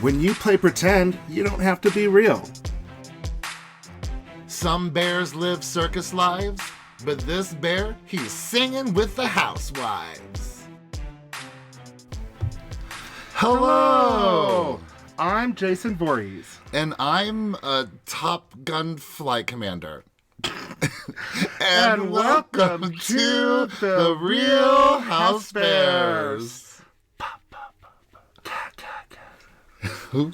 When you play pretend, you don't have to be real. Some bears live circus lives, but this bear, he's singing with the Housewives. Hello! I'm Jason Voorhees. And I'm a Top Gun flight commander. And welcome to the Real Housebears. Let's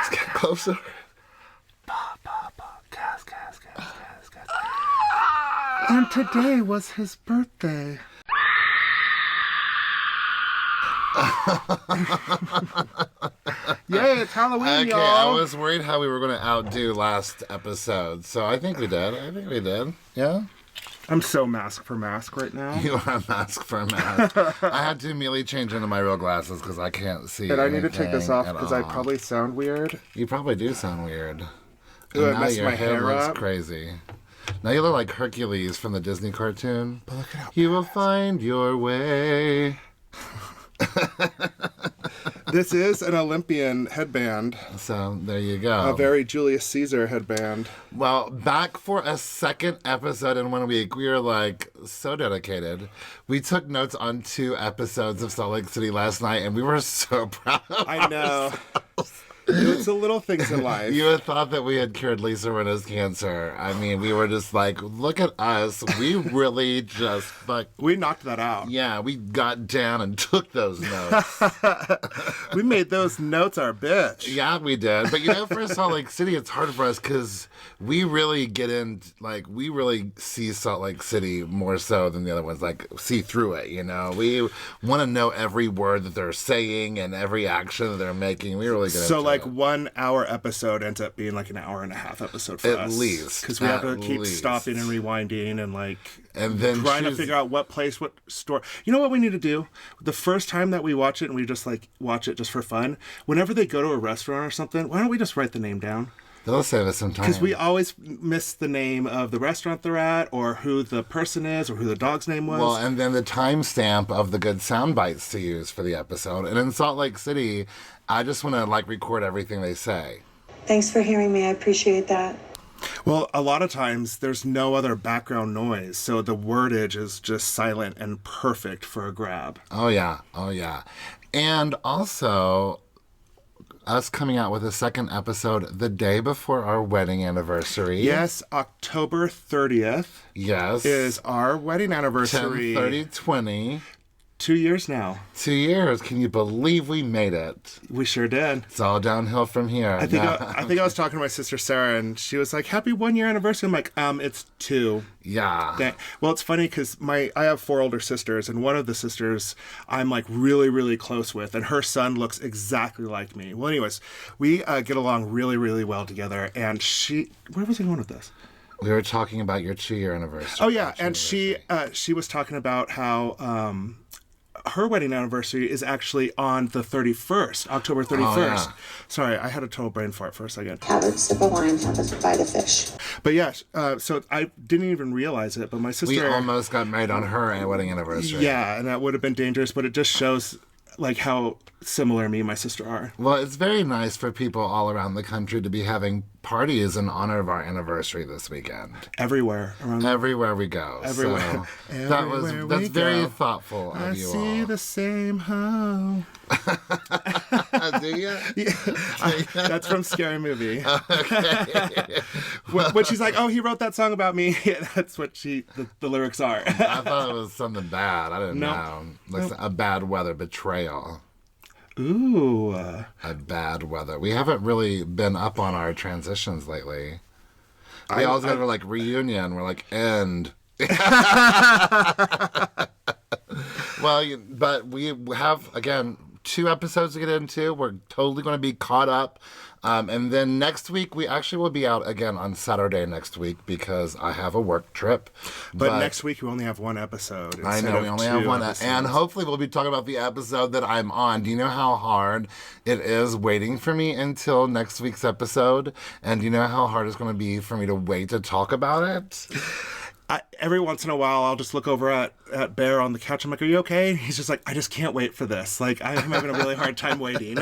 get closer. And today was his birthday. Yay, it's Halloween, y'all. I was worried how we were going to outdo last episode, so I think we did. Yeah? I'm so mask for mask right now. You are mask for mask. I had to immediately change into my real glasses because I can't see. And I need to take this off because I probably sound weird. You probably do sound weird. Ooh, and I now messed your my hair hair looks up. crazy. Now you look like Hercules from the Disney cartoon. But look at how You will find your way. This is an Olympian headband. So there you go. A very Julius Caesar headband. Well, back for a second episode in 1 week. We are like so dedicated. We took notes on 2 episodes of Salt Lake City last night, and we were so proud of I know. It's the little things in life. You had thought that we had cured Lisa Rinna's cancer. I mean, we were just like, look at us. We really just like... We knocked that out. Yeah, we got down and took those notes. We made those notes our bitch. Yeah, we did. But you know, for Salt Lake City, it's hard for us because we really get in, like, we really see Salt Lake City more so than the other ones, like, see through it, you know? We want to know every word that they're saying and every action that they're making. We really get into So, like, it. 1 hour episode ends up being like an hour and a half episode for us. At least. Because we have to keep least. stopping and rewinding and, like, And then trying to figure out what place, what store. You know what we need to do? The first time that we watch it and we just, like, watch it just for fun, whenever they go to a restaurant or something, why don't we just write the name down? They'll save us some time. Because we always miss the name of the restaurant they're at, or who the person is, or who the dog's name was. Well, and then the timestamp of the good sound bites to use for the episode. And in Salt Lake City, I just want to, like, record everything they say. Thanks for hearing me. I appreciate that. Well, a lot of times there's no other background noise, so the wordage is just silent and perfect for a grab. Oh, yeah. Oh, yeah. And also, us coming out with a second episode the day before our wedding anniversary. Yes, October 30th Yes. is our wedding anniversary. 10/30/20. 2 years now. 2 years. Can you believe we made it? We sure did. It's all downhill from here. I think I was talking to my sister Sarah, and she was like, "Happy 1 year anniversary." I'm like, it's 2. Yeah. Well, it's funny because I have 4 older sisters, and one of the sisters I'm like really, really close with, and her son looks exactly like me. Well, anyways, we get along really, really well together, and where was I going with this? We were talking about your 2-year anniversary. Oh yeah, and she was talking about how her wedding anniversary is actually on the 31st, October 31st. Oh, yeah. Sorry, I had a total brain fart for a second. Have a sip of wine, have a bite of fish. But yeah, so I didn't even realize it, but my sister... We almost got married on her wedding anniversary. Yeah, and that would have been dangerous, but it just shows like how similar me and my sister are. Well, it's very nice for people all around the country to be having parties in honor of our anniversary this weekend. Everywhere. Everywhere we go. Everywhere. So that's very thoughtful of you all. I see the same hoe. Do you? Yeah. That's from Scary Movie. Okay. When she's like, "Oh, he wrote that song about me." Yeah, that's what the lyrics are. I thought it was something bad. I didn't No. know. Like a bad weather betrayal. Ooh. A bad weather. We haven't really been up on our transitions lately. We always go to like reunion. We're like end. Well, but we have again 2 episodes to get into. We're totally going to be caught up. And then next week, we actually will be out again on Saturday next week because I have a work trip. But next week, we only have 1 episode. I know, we only have 1. episodes. And hopefully we'll be talking about the episode that I'm on. Do you know how hard it is waiting for me until next week's episode? And do you know how hard it's going to be for me to wait to talk about it? every once in a while, I'll just look over at Bear on the couch. I'm like, "Are you okay?" And he's just like, "I just can't wait for this. Like, I'm having a really hard time waiting."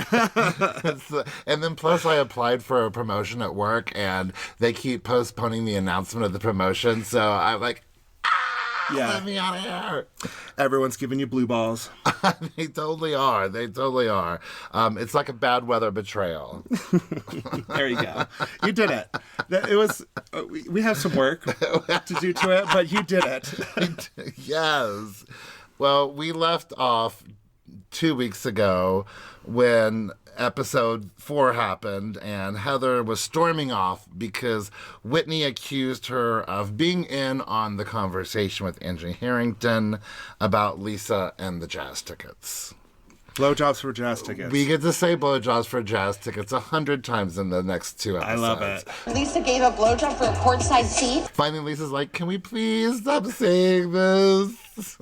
And then plus I applied for a promotion at work and they keep postponing the announcement of the promotion. So I'm like, let me out of here. Everyone's giving you blue balls. They totally are. They totally are. It's like a bad weather betrayal. There you go. You did it. It was. We have some work to do to it, but you did it. Yes. Well, we left off 2 weeks ago when episode 4 happened and Heather was storming off because Whitney accused her of being in on the conversation with Angie Harrington about Lisa and the jazz tickets. Blowjobs for jazz tickets. We get to say blowjobs for jazz tickets 100 times in the next 2 episodes. I love it. Lisa gave a blowjob for a courtside seat. Finally, Lisa's like, can we please stop saying this?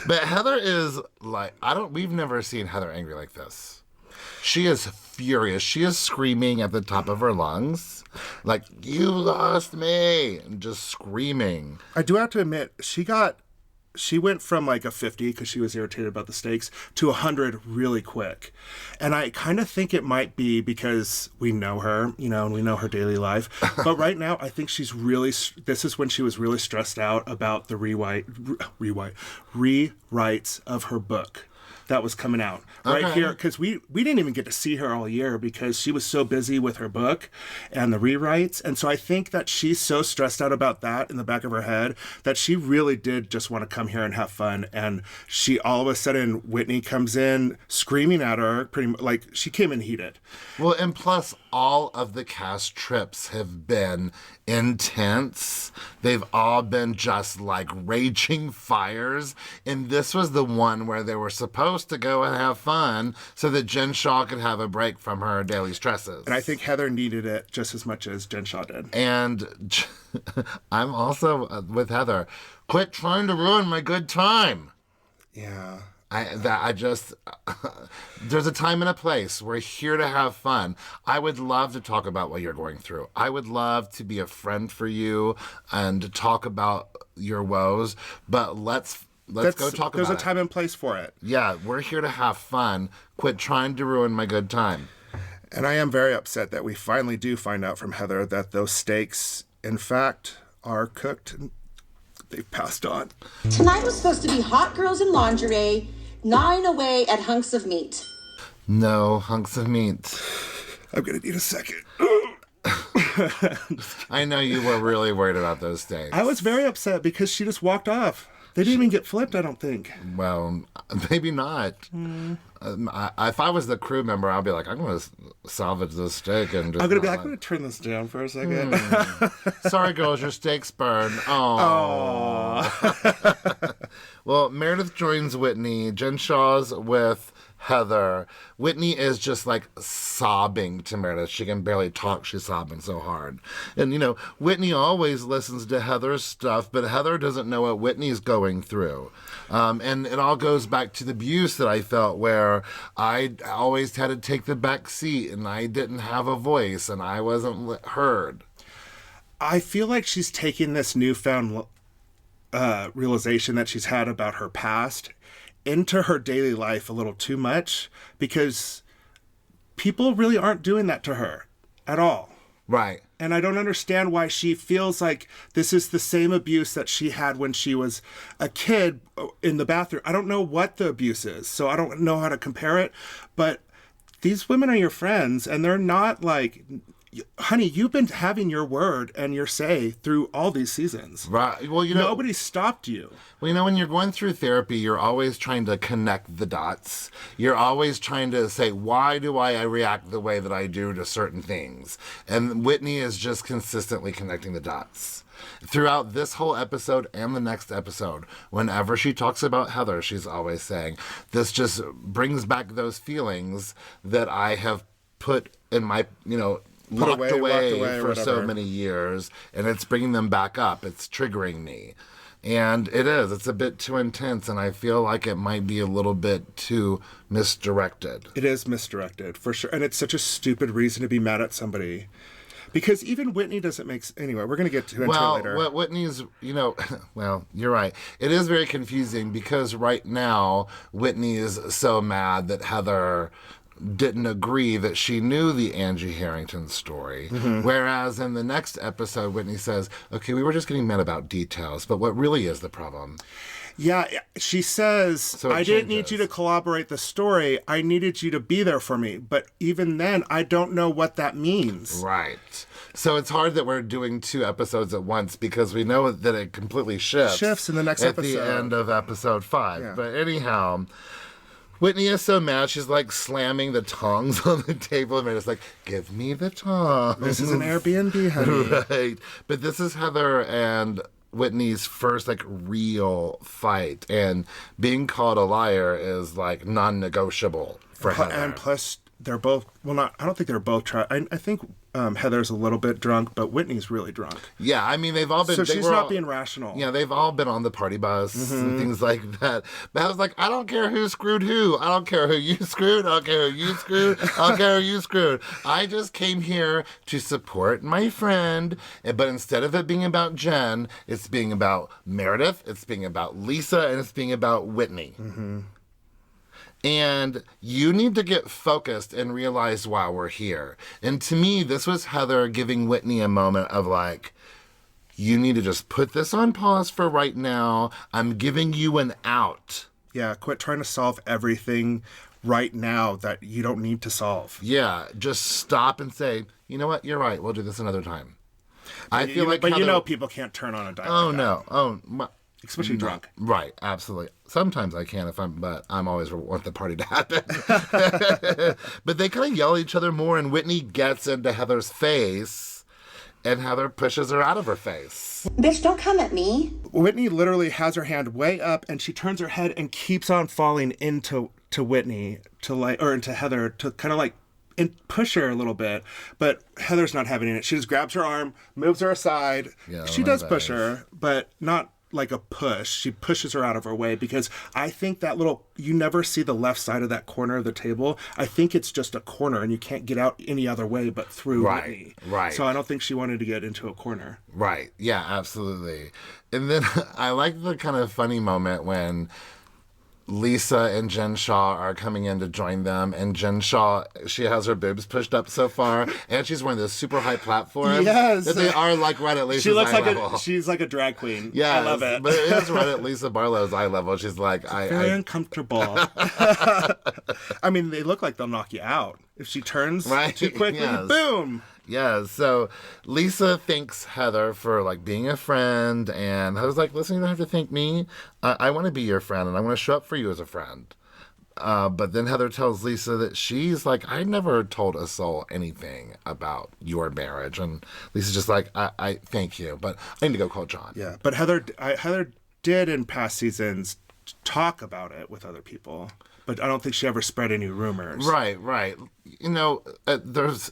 But Heather is like, we've never seen Heather angry like this. She is furious. She is screaming at the top of her lungs. Like, you lost me. And just screaming. I do have to admit, she went from like a 50 because she was irritated about the stakes to 100 really quick. And I kind of think it might be because we know her, and we know her daily life. But right now, I think this is when she was really stressed out about the rewrites of her book that was coming out right here, because we didn't even get to see her all year because she was so busy with her book and the rewrites. And so I think that she's so stressed out about that in the back of her head that she really did just want to come here and have fun. And she, all of a sudden, Whitney comes in screaming at her, pretty much like she came in heated. Well, and plus all of the cast trips have been intense. They've all been just like raging fires. And this was the one where they were supposed to go and have fun so that Jen Shaw could have a break from her daily stresses. And I think Heather needed it just as much as Jen Shaw did. And I'm also with Heather. Quit trying to ruin my good time. Yeah. There's a time and a place. We're here to have fun. I would love to talk about what you're going through. I would love to be a friend for you and to talk about your woes, but let's go talk about it. There's a time and place for it. Yeah, we're here to have fun. Quit trying to ruin my good time. And I am very upset that we finally do find out from Heather that those steaks, in fact, are cooked. They've passed on. Tonight was supposed to be hot girls in lingerie, gnawing away at hunks of meat. No hunks of meat. I'm going to need a second. I know you were really worried about those steaks. I was very upset because she just walked off. They didn't even get flipped, I don't think. Well, maybe not. If I was the crew member, I'd be like, I'm going to salvage this steak and just... I'm going to turn this down for a second. Sorry, girls, your steak's burned. Oh. Well, Meredith joins Whitney. Jen Shaw's with Heather. Whitney is just like sobbing to Meredith. She can barely talk. She's sobbing so hard. And, Whitney always listens to Heather's stuff, but Heather doesn't know what Whitney's going through. And it all goes back to the abuse that I felt where I always had to take the back seat and I didn't have a voice and I wasn't heard. I feel like she's taking this newfound realization that she's had about her past into her daily life a little too much because people really aren't doing that to her at all. Right. And I don't understand why she feels like this is the same abuse that she had when she was a kid in the bathroom. I don't know what the abuse is, so I don't know how to compare it. But these women are your friends, and they're not like... Honey, you've been having your word and your say through all these seasons. Right. Well, nobody stopped you. Well, when you're going through therapy, you're always trying to connect the dots. You're always trying to say, why do I react the way that I do to certain things? And Whitney is just consistently connecting the dots. Throughout this whole episode and the next episode, whenever she talks about Heather, she's always saying, this just brings back those feelings that I have put in my, locked away for so many years, and it's bringing them back up. It's triggering me. And it's a bit too intense, and I feel like it might be a little bit too misdirected. It is misdirected, for sure. And it's such a stupid reason to be mad at somebody. Because even Whitney doesn't make anyway. We're gonna get to it later. What Whitney's, well, you're right. It is very confusing because right now Whitney is so mad that Heather didn't agree that she knew the Angie Harrington story. Whereas in the next episode, Whitney says, okay, we were just getting mad about details, but what really is the problem? Yeah, she says, I didn't need you to corroborate the story. I needed you to be there for me. But even then, I don't know what that means. Right. So it's hard that we're doing 2 episodes at once because we know that it completely shifts in the next episode. At the end of episode 5. Yeah. But anyhow, Whitney is so mad, she's like slamming the tongs on the table and it's like, give me the tongs. This is an Airbnb, honey. Right. But this is Heather and Whitney's first like real fight, and being called a liar is like non-negotiable for Heather. And plus, they're both, I don't think they're both I think Heather's a little bit drunk, but Whitney's really drunk. Yeah, I mean, they've all been... So she's not being rational. Yeah, they've all been on the party bus and things like that. But I was like, I don't care who screwed who. I don't care who you screwed. I don't care who you screwed. I don't care who you screwed. I just came here to support my friend. But instead of it being about Jen, it's being about Meredith, it's being about Lisa, and it's being about Whitney. And you need to get focused and realize why we're here. And to me, this was Heather giving Whitney a moment of like, you need to just put this on pause for right now. I'm giving you an out. Yeah, quit trying to solve everything right now that you don't need to solve. Yeah, just stop and say, you know what, you're right. We'll do this another time. I feel like But Heather... people can't turn on a dime. Oh, like no. Oh, especially drunk. Right, absolutely. Sometimes I can but I'm always want the party to happen. But they kind of yell at each other more, and Whitney gets into Heather's face, and Heather pushes her out of her face. Bitch, don't come at me. Whitney literally has her hand way up, and she turns her head and keeps on falling into Whitney into Heather to kind of like and push her a little bit, but Heather's not having it. She just grabs her arm, moves her aside. Yeah, she does push her, but not like a push. She pushes her out of her way because I think that you never see the left side of that corner of the table. I think it's just a corner and you can't get out any other way but through Whitney. Right. So I don't think she wanted to get into a corner. Right. Yeah, absolutely. And then I like the kind of funny moment when Lisa and Jen Shaw are coming in to join them, and Jen Shaw, she has her boobs pushed up so far, and she's wearing this super high platform. Yes, that they are like right at Lisa's she looks eye like level. she's like a drag queen. Yeah, I love it. But it is right at Lisa Barlow's eye level. She's like, very uncomfortable. I mean, they look like they'll knock you out if she turns too quickly. Yes. Boom. Yeah, so Lisa thanks Heather for like being a friend, and I was like, listen, you don't have to thank me. I want to be your friend, and I want to show up for you as a friend. But then Heather tells Lisa that she's like, I never told a soul anything about your marriage, and Lisa's just like, I thank you, but I need to go call John. Yeah, but Heather did in past seasons talk about it with other people, but I don't think she ever spread any rumors. Right. You know, there's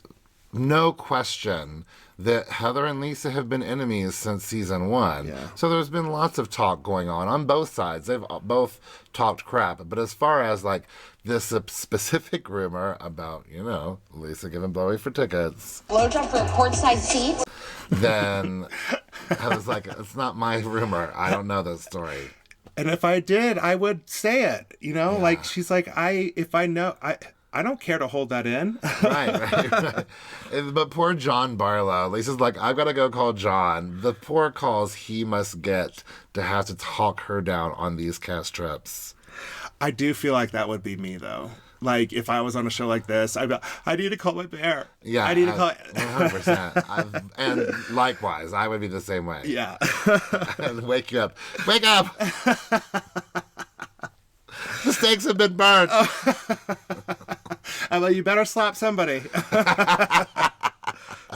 no question that Heather and Lisa have been enemies since season 1. Yeah. So there's been lots of talk going on both sides. They've both talked crap. But as far as like this specific rumor about, Lisa giving Blowy for tickets. Blowjob for a courtside seat? Then I was like, it's not my rumor. I don't know this story. And if I did, I would say it. Like she's like, if I know, I don't care to hold that in. Right. But poor John Barlow. Lisa's like, I've got to go call John. The poor calls he must get to have to talk her down on these cast trips. I do feel like that would be me, though. Like, if I was on a show like this, I'd be like, I need to call my bear. Yeah. I need to call it. 100%. And likewise, I would be the same way. Yeah. And wake you up. Wake up! The stakes have been burned. I'm like, you better slap somebody.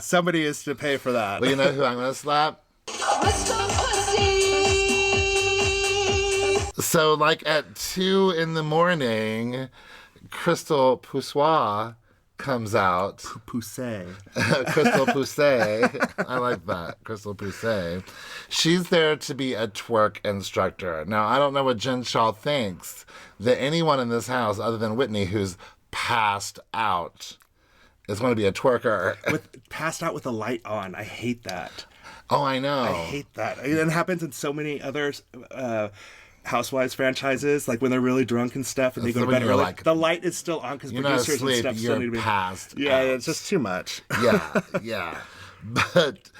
Somebody is to pay for that. Well, you know who I'm going to slap? Crystal Pussy! So, like, at 2 a.m, Crystal Poussoir comes out. Poussey. Crystal Poussey. I like that. Crystal Poussey. She's there to be a twerk instructor. Now, I don't know what Jen Shaw thinks that anyone in this house, other than Whitney, who's passed out, is going to be a twerker. Passed out with the light on. I hate that. Oh, I know. I hate that. It happens in so many other Housewives franchises, like when they're really drunk and stuff, and they go to bed early. The light is still on because producers and stuff still need to be passed. Yeah, out. it's just too much. Yeah. But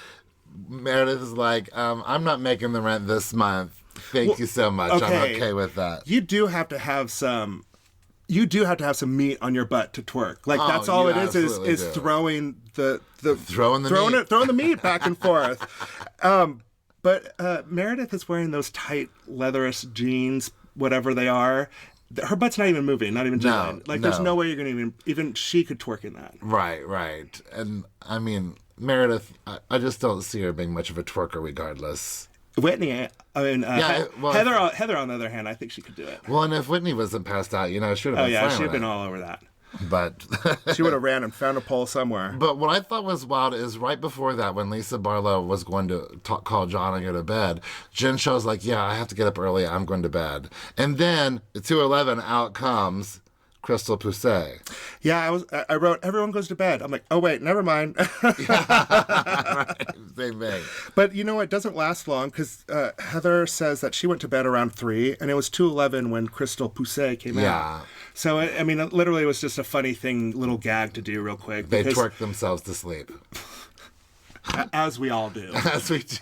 Meredith is like, I'm not making the rent this month. Thank you so much. Okay. I'm okay with that. You do have to have some. You do have to have some meat on your butt to twerk. Like that's all it is throwing throwing the meat back and forth. But Meredith is wearing those tight leatherous jeans, whatever they are. Her butt's not even moving, not even jiggling. There's no way you're going to even she could twerk in that. Right. And I mean, Meredith, I just don't see her being much of a twerker regardless. Whitney, Heather, on the other hand, I think she could do it. Well, and if Whitney wasn't passed out, she would have been fine. Oh, yeah, she'd have been all over that. But she would have ran and found a pole somewhere. But what I thought was wild is right before that, when Lisa Barlow was going to call John and go to bed, Jen Shah's like, yeah, I have to get up early. I'm going to bed. And then at 2:11, out comes Crystal Poussey. Yeah, I wrote, everyone goes to bed. I'm like, oh, wait, never mind. Right, same thing. But you know, it doesn't last long because Heather says that she went to bed around 3, and it was 2:11 when Crystal Poussey came out. So, I mean, it literally was just a funny little gag to do real quick. They twerked themselves to sleep. As we all do. As we do.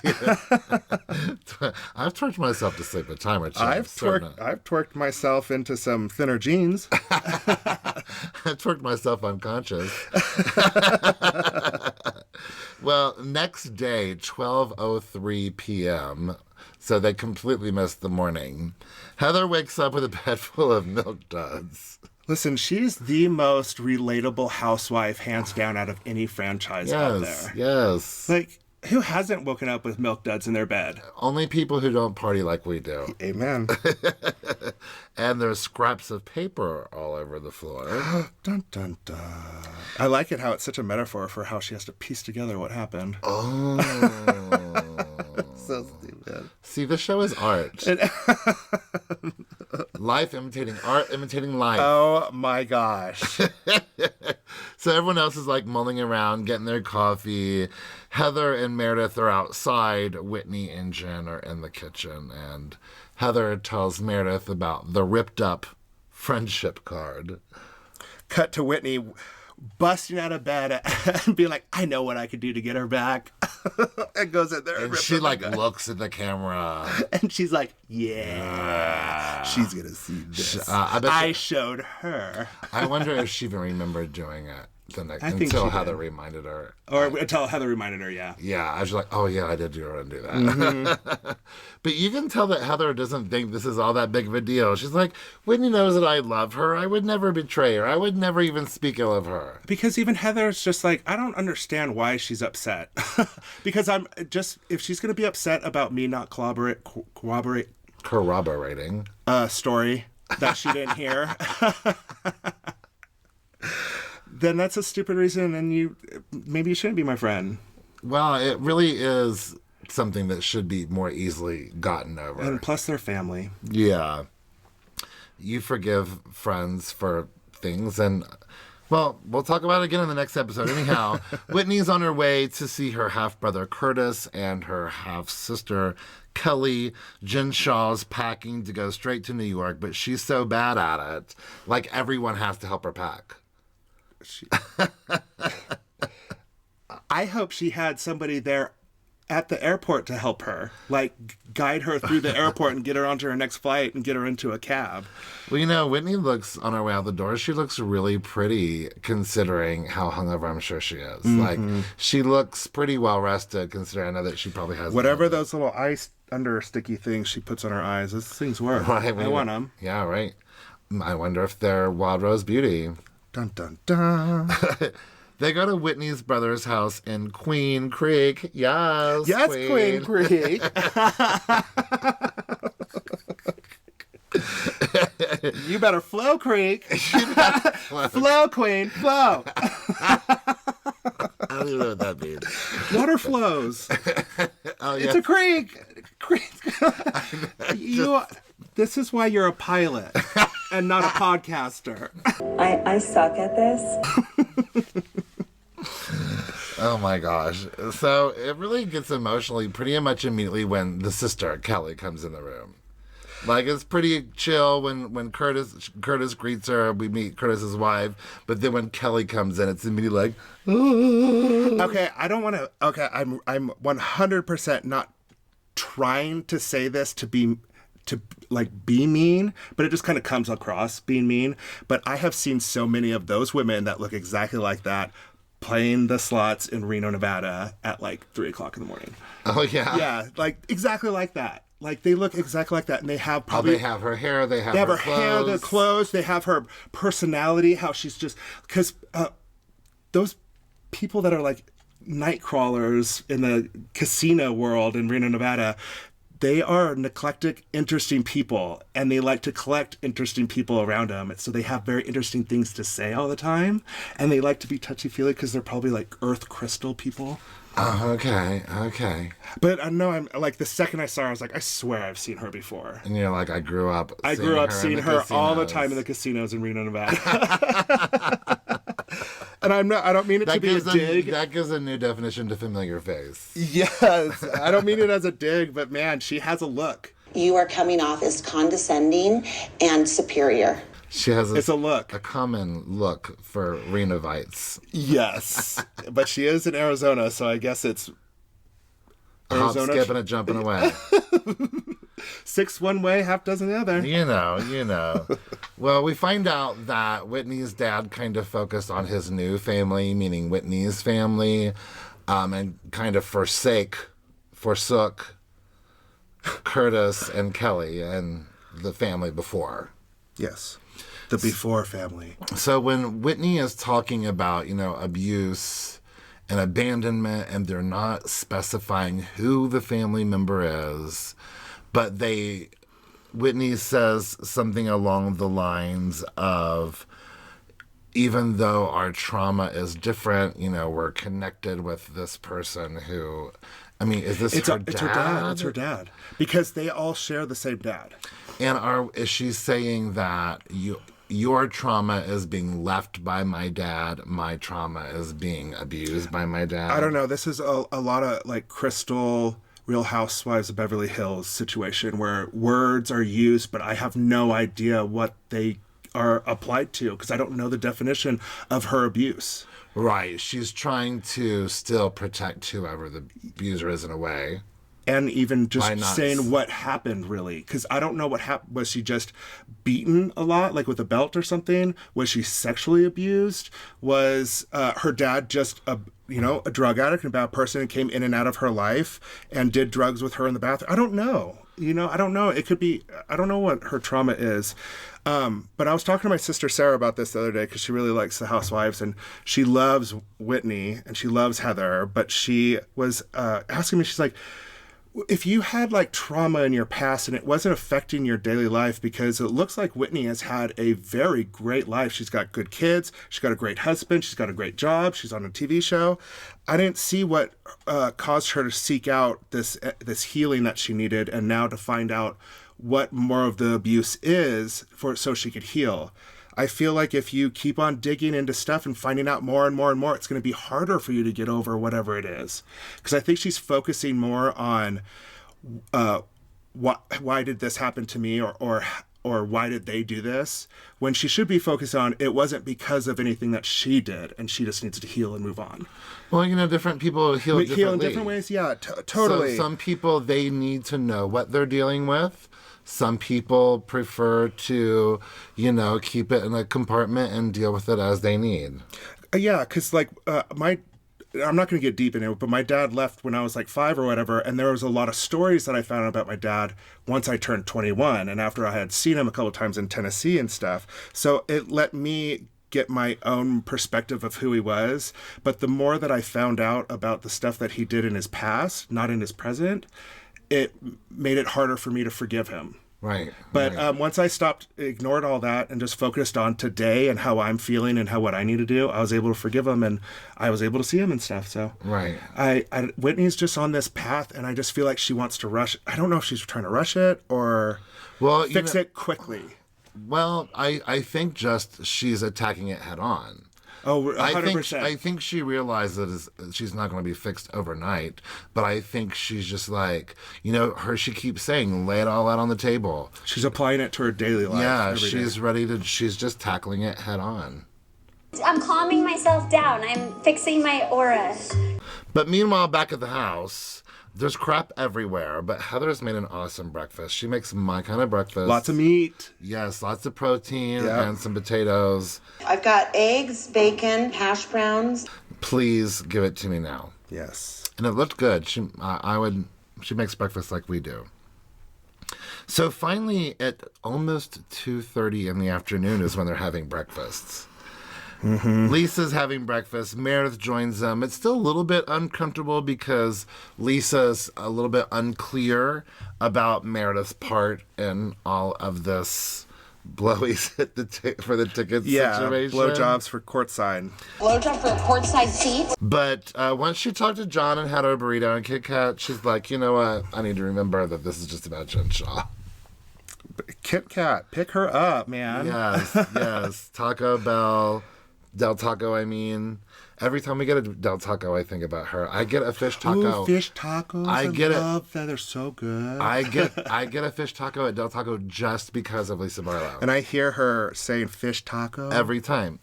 I've twerked myself to sleep a time or two. I've twerked myself into some thinner jeans. I've twerked myself unconscious. Well, next day, 12:03 p.m., so they completely missed the morning. Heather wakes up with a bed full of milk duds. Listen, she's the most relatable housewife, hands down, out of any franchise out there. Yes. Like, who hasn't woken up with milk duds in their bed? Only people who don't party like we do. Amen. And there's scraps of paper all over the floor. Dun, dun, dun. I like it how it's such a metaphor for how she has to piece together what happened. Oh. So stupid. See, the show is art. Life imitating art, imitating life. Oh my gosh. So everyone else is like mulling around, getting their coffee. Heather and Meredith are outside. Whitney and Jen are in the kitchen. And Heather tells Meredith about the ripped up friendship card. Cut to Whitney busting out of bed and being like, I know what I could do to get her back. And goes in there and she looks at the camera. And she's like, yeah. She's going to see this. I showed her. I wonder if she even remembered doing it. Until Heather reminded her. Or until Heather reminded her, yeah. Yeah, I was like, oh yeah, I did do her and do that. Mm-hmm. But you can tell that Heather doesn't think this is all that big of a deal. She's like, Whitney knows that I love her. I would never betray her. I would never even speak ill of her. Because even Heather's just like, I don't understand why she's upset. Because if she's going to be upset about me not corroborating story that she didn't hear, then that's a stupid reason, and maybe you shouldn't be my friend. Well, it really is something that should be more easily gotten over. And plus, they're family. Yeah. You forgive friends for things, and, well, we'll talk about it again in the next episode. Anyhow, Whitney's on her way to see her half-brother Curtis and her half-sister Kelly. Jen Shah's packing to go straight to New York, but she's so bad at it. Like, everyone has to help her pack. I hope she had somebody there at the airport to help her, like guide her through the airport and get her onto her next flight and get her into a cab. Well, Whitney looks, on her way out the door, she looks really pretty considering how hungover I'm sure she is. Mm-hmm. Like, she looks pretty well rested considering I know that she probably has... Whatever those little ice under sticky things she puts on her eyes, those things work. Right, I want them. Yeah, right. I wonder if they're Wild Rose Beauty. Dun, dun, dun. They go to Whitney's brother's house in Queen Creek. Yes, Queen Creek. You better flow, Creek. Flow, Queen, flow. I don't even know what that means. Water flows. Oh, yeah. It's a creek. This is why you're a pilot and not a podcaster. I suck at this. Oh my gosh. So it really gets emotionally pretty much immediately when the sister, Kelly, comes in the room. Like, it's pretty chill when Curtis greets her. We meet Curtis's wife. But then when Kelly comes in, it's immediately like, Okay, I don't want to. Okay, I'm 100% not trying to say this to be mean, but it just kind of comes across being mean. But I have seen so many of those women that look exactly like that playing the slots in Reno, Nevada at like 3:00 in the morning. oh, yeah. Yeah, like exactly like that. Like they look exactly like that, and they have probably They have her hair, they have her clothes. hair, their clothes, they have her personality, how she's just because those people that are like night crawlers in the casino world in Reno, Nevada, they are eclectic, interesting people, and they like to collect interesting people around them. So they have very interesting things to say all the time, and they like to be touchy-feely because they're probably like earth crystal people. Oh, okay. But I know I'm like the second I saw her, I was like, I swear I've seen her before. And you're like, I grew up seeing her all the time in the casinos in Reno, Nevada. And I don't mean it to be a dig. That gives a new definition to familiar face. Yes, I don't mean it as a dig, but man, she has a look. You are coming off as condescending and superior. She has It's a look. a common look for Renovites. Yes, but she is in Arizona, so I guess it's Hop, skipping and jumping away. 6 one way, half dozen the other. You know. Well, we find out that Whitney's dad kind of focused on his new family, meaning Whitney's family, and kind of forsook Curtis and Kelly and the family before. Yes, the before family. So when Whitney is talking about, abuse and abandonment, and they're not specifying who the family member is, but Whitney says something along the lines of, even though our trauma is different, we're connected with this person who, is this her dad? It's her dad. It's her dad. Because they all share the same dad. And is she saying that your trauma is being left by my dad, my trauma is being abused by my dad? I don't know. This is a lot of like Crystal, Real Housewives of Beverly Hills situation where words are used, but I have no idea what they are applied to because I don't know the definition of her abuse. Right. She's trying to still protect whoever the abuser is in a way. And even just saying what happened, really. Because I don't know what happened. Was she just beaten a lot, like with a belt or something? Was she sexually abused? Was her dad just a drug addict and a bad person and came in and out of her life and did drugs with her in the bathroom? I don't know. I don't know. It could be, I don't know what her trauma is. But I was talking to my sister Sarah about this the other day because she really likes the Housewives and she loves Whitney and she loves Heather. But she was asking me, she's like, if you had like trauma in your past and it wasn't affecting your daily life, because it looks like Whitney has had a very great life. She's got good kids. She's got a great husband. She's got a great job. She's on a TV show. I didn't see what caused her to seek out this healing that she needed, and now to find out what more of the abuse is so she could heal. I feel like if you keep on digging into stuff and finding out more and more and more, it's going to be harder for you to get over whatever it is. Because I think she's focusing more on why did this happen to me, or why did they do this, when she should be focused on it wasn't because of anything that she did, and she just needs to heal and move on. Well, different people heal differently. Heal in different ways, yeah, totally. So some people, they need to know what they're dealing with. Some people prefer to, keep it in a compartment and deal with it as they need. Yeah, because I'm not going to get deep in it, but my dad left when I was like 5 or whatever, and there was a lot of stories that I found out about my dad once I turned 21 and after I had seen him a couple of times in Tennessee and stuff. So it let me get my own perspective of who he was. But the more that I found out about the stuff that he did in his past, not in his present, it made it harder for me to forgive him. Right. But once I ignored all that and just focused on today and how I'm feeling and what I need to do, I was able to forgive him and I was able to see him and stuff. So right. Whitney's just on this path, and I just feel like she wants to rush. I don't know if she's trying to rush it or fix it quickly. Well, I think just she's attacking it head on. Oh, I 100%. think she realizes she's not going to be fixed overnight, but I think she's just like, she keeps saying, lay it all out on the table. She's applying it to her daily life. Yeah, every she's day. ready to, she's just tackling it head on. I'm calming myself down. I'm fixing my aura. But meanwhile, back at the house, there's crap everywhere, but Heather's made an awesome breakfast. She makes my kind of breakfast. Lots of meat. Yes, lots of protein Yeah. and some potatoes. I've got eggs, bacon, hash browns. Please give it to me now. Yes. And it looked good. She makes breakfast like we do. So finally, at almost 2:30 in the afternoon is when they're having breakfasts. Lisa's having breakfast. Meredith joins them. It's still a little bit uncomfortable because Lisa's a little bit unclear about Meredith's part in all of this blowies at for the tickets situation. Blowjobs for courtside. Blowjob for a courtside seat. But once she talked to John and had her burrito and Kit Kat, she's like, you know what? I need to remember that this is just about Jen Shaw. Kit Kat, pick her up, man. Yes. Taco Bell. Del Taco, I mean. Every time we get a Del Taco, I think about her. I get a fish taco. Ooh, fish tacos. I love that. They're so good. I get a fish taco at Del Taco just because of Lisa Barlow. And I hear her saying fish taco. Every time.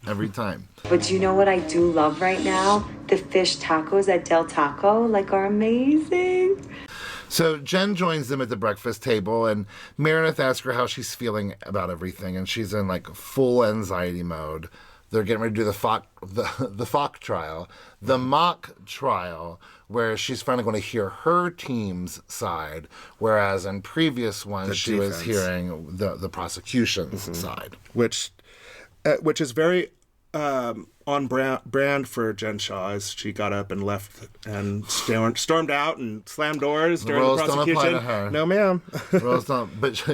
But you know what I do love right now? The fish tacos at Del Taco, are amazing. So Jen joins them at the breakfast table, and Meredith asks her how she's feeling about everything, and she's in full anxiety mode. They're getting ready to do the Falk trial, the mock trial, where she's finally going to hear her team's side, whereas in previous ones she was hearing the prosecution's side. Which is very on brand for Jen Shaw, as she got up and left and stormed out and slammed doors during the prosecution. Don't apply to her. No, ma'am. Rules don't. But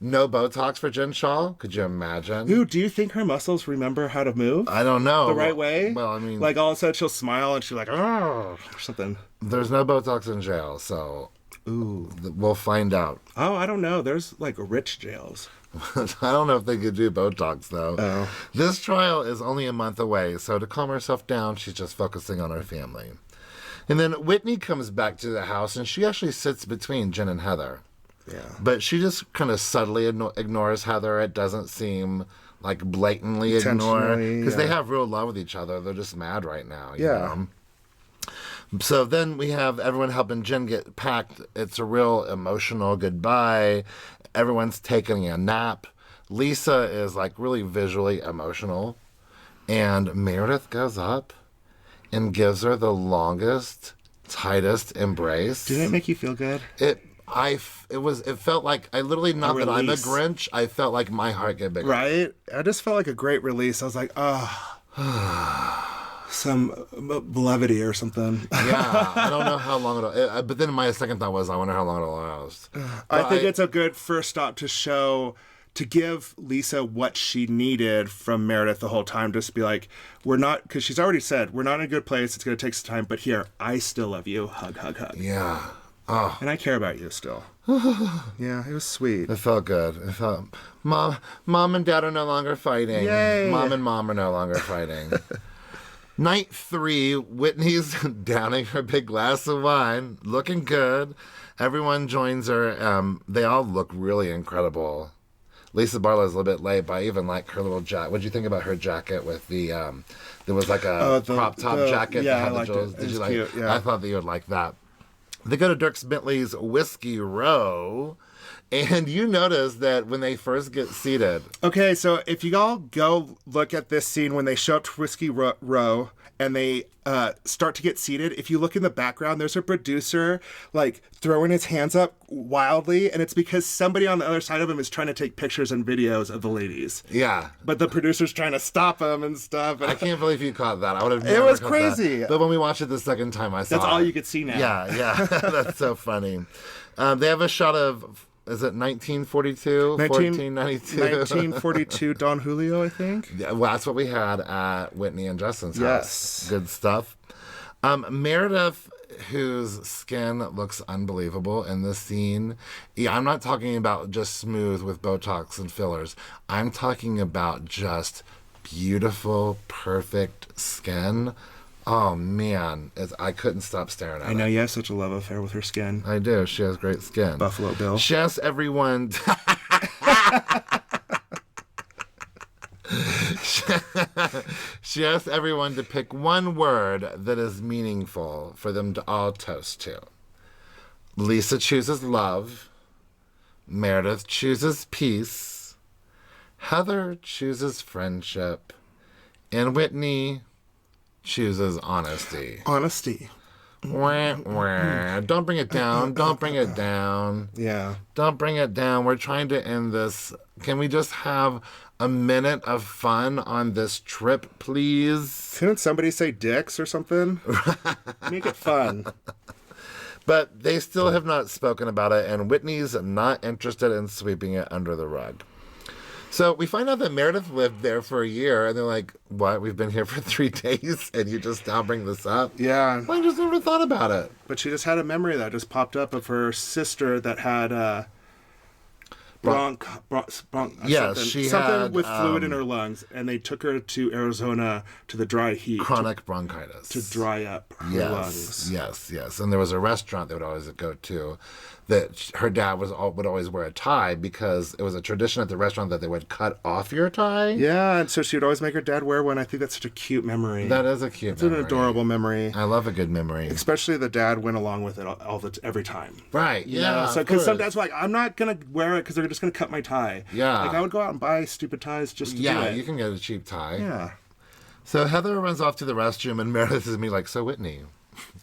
no Botox for Jen Shaw? Could you imagine? Ooh, do you think her muscles remember how to move? I don't know. The right way? Well, I mean... all of a sudden she'll smile and she's like, oh, or something. There's no Botox in jail, so... Ooh. We'll find out. Oh, I don't know. There's, rich jails. I don't know if they could do Botox, though. Oh. This trial is only a month away, so to calm herself down, she's just focusing on her family. And then Whitney comes back to the house, and she actually sits between Jen and Heather. Yeah. But she just kind of subtly ignores Heather. It doesn't seem blatantly ignore, because they have real love with each other. They're just mad right now. You know? So then we have everyone helping Jen get packed. It's a real emotional goodbye. Everyone's taking a nap. Lisa is really visually emotional. And Meredith goes up and gives her the longest, tightest embrace. Did it make you feel good? It felt like, I literally, not that I'm a Grinch, I felt like my heart get bigger. Right? I just felt like a great release. I was like, some levity or something. Yeah, I don't know how long it'll... but then my second thought was, I wonder how long it'll last. I think it's a good first stop to give Lisa what she needed from Meredith the whole time. Just be like, we're not... Because she's already said, we're not in a good place. It's going to take some time. But here, I still love you. Hug, hug, hug. Yeah. Oh. And I care about you still. Yeah, it was sweet. It felt good. It felt... Mom and Dad are no longer fighting. Yay. Mom and Mom are no longer fighting. Night 3, Whitney's downing her big glass of wine, looking good. Everyone joins her. They all look really incredible. Lisa Barlow's a little bit late, but I even like her little jacket. What did you think about her jacket with the... there was a crop top jacket. Yeah, that had I liked the jewels. it. Did you Cute, yeah. I thought that you would like that. They go to Dirk Bentley's Whiskey Row, and you notice that when they first get seated... Okay, so if you all go look at this scene when they show up to Whiskey Row and they start to get seated, if you look in the background, there's a producer throwing his hands up wildly, and it's because somebody on the other side of him is trying to take pictures and videos of the ladies. Yeah. But the producer's trying to stop him and stuff. I can't believe you caught that. I would have never was caught crazy. That. But when we watched it the second time, I saw That's all you could see now. Yeah. That's so funny. They have a shot of... Is it 1942? 1492? 1942 Don Julio, I think. Yeah, well, that's what we had at Whitney and Justin's house. Yes. Good stuff. Meredith, whose skin looks unbelievable in this scene. Yeah, I'm not talking about just smooth with Botox and fillers. I'm talking about just beautiful, perfect skin. Oh man, I couldn't stop staring at it. I know you have such a love affair with her skin. I do. She has great skin. Buffalo Bill. She asks everyone. She asks everyone to pick one word that is meaningful for them to all toast to. Lisa chooses love. Meredith chooses peace. Heather chooses friendship. And Whitney chooses honesty. Honesty. Wah, wah. Don't bring it down. Don't bring it down. Yeah. Don't bring it down. We're trying to end this. Can we just have a minute of fun on this trip, please? Couldn't somebody say dicks or something? Make it fun. But they still have not spoken about it, and Whitney's not interested in sweeping it under the rug. So we find out that Meredith lived there for a year, and they're like, what? We've been here for 3 days, and you just now bring this up? Yeah. Well, I just never thought about it. But she just had a memory that just popped up of her sister that had something had with fluid in her lungs, and they took her to Arizona to the dry heat. Chronic bronchitis. To dry up her lungs. Yes. And there was a restaurant they would always go to that her dad would always wear a tie because it was a tradition at the restaurant that they would cut off your tie. Yeah, and so she would always make her dad wear one. I think that's such a cute memory. That is a cute memory. It's an adorable memory. I love a good memory. Especially the dad went along with it every time. Right, yeah. So because some dads were like, I'm not going to wear it because they're just going to cut my tie. Yeah. Like I would go out and buy stupid ties just to do it. Yeah, you can get a cheap tie. Yeah. So Heather runs off to the restroom and Meredith is me like, so Whitney,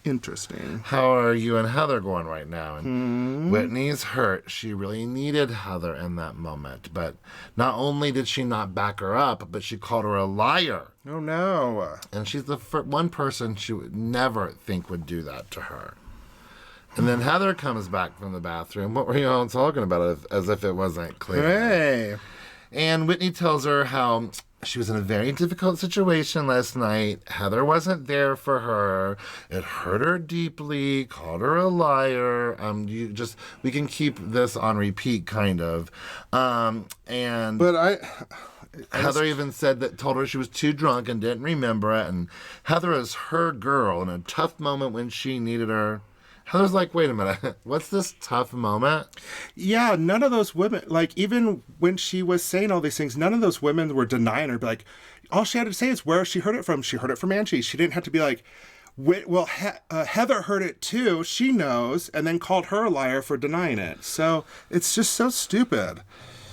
interesting. how are you and Heather going right now? And Whitney's hurt. She really needed Heather in that moment. But not only did she not back her up, but she called her a liar. Oh, no. And she's the one person she would never think would do that to her. And then Heather comes back from the bathroom. What were you all talking about? As if it wasn't clear. Hey. And Whitney tells her how she was in a very difficult situation last night. Heather wasn't there for her. It hurt her deeply. Called her a liar. We can keep this on repeat, kind of. And But Heather even told her she was too drunk and didn't remember it. And Heather is her girl in a tough moment when she needed her. Heather's like, wait a minute, what's this tough moment? Yeah, none of those women, like, even when she was saying all these things, none of those women were denying her. But, like, all she had to say is where she heard it from. She heard it from Angie. She didn't have to be like, well, Heather heard it too. She knows, and then called her a liar for denying it. So it's just so stupid.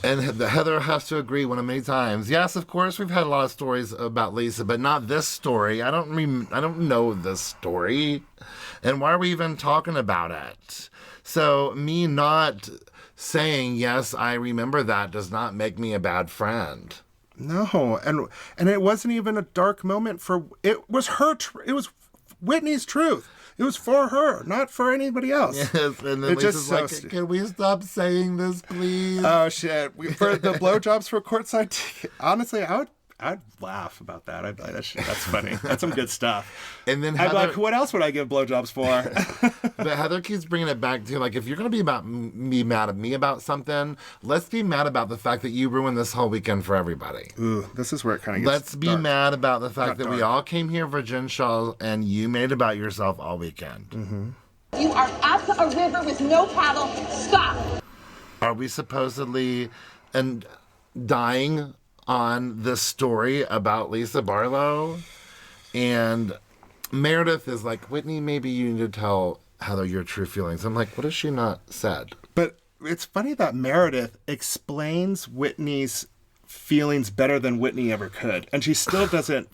And Heather has to agree one of many times. Yes, of course, we've had a lot of stories about Lisa, but not this story. I don't know this story. And why are we even talking about it? So me not saying, yes, I remember that does not make me a bad friend. No, and it wasn't even a dark moment it was it was Whitney's truth. It was for her, not for anybody else. Yes, and then Lisa's like, can we stop saying this, please? Oh, shit. For the blowjobs for courtside ticket, honestly, I'd laugh about that. I'd be like, that's funny. That's some good stuff. And then I'd be like, what else would I give blowjobs for? But Heather keeps bringing it back to, like, if you're going to be mad at me about something, let's be mad about the fact that you ruined this whole weekend for everybody. Ooh, this is where it kind of gets Let's be dark. mad about the fact that dark. we all came here for Jen Shaw and you made it about yourself all weekend. Mm-hmm. You are at a river with no paddle. Stop. Are we supposedly dying on this story about Lisa Barlow? And Meredith is like, Whitney, maybe you need to tell Heather your true feelings. I'm like, what has she not said? But it's funny that Meredith explains Whitney's feelings better than Whitney ever could. And she still doesn't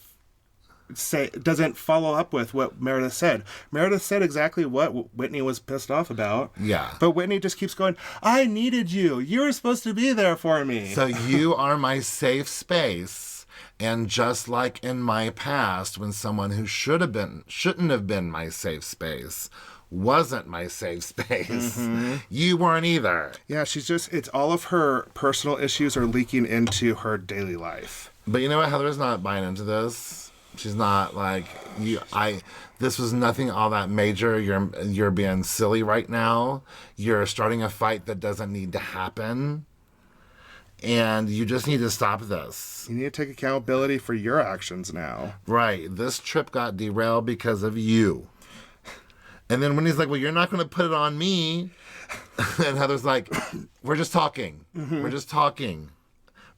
follow up with what Meredith said. Meredith said exactly what Whitney was pissed off about. Yeah. But Whitney just keeps going, I needed you. You were supposed to be there for me. So you are my safe space. And just like in my past, when someone who shouldn't have been my safe space wasn't my safe space, you weren't either. Yeah, it's all of her personal issues are leaking into her daily life. But you know what? Heather's not buying into this. She's not like, this was nothing all that major. You're being silly right now. You're starting a fight that doesn't need to happen. And you just need to stop this. You need to take accountability for your actions now. Right. This trip got derailed because of you. And then when he's like, well, you're not going to put it on me. And Heather's like, we're just talking. We're just talking.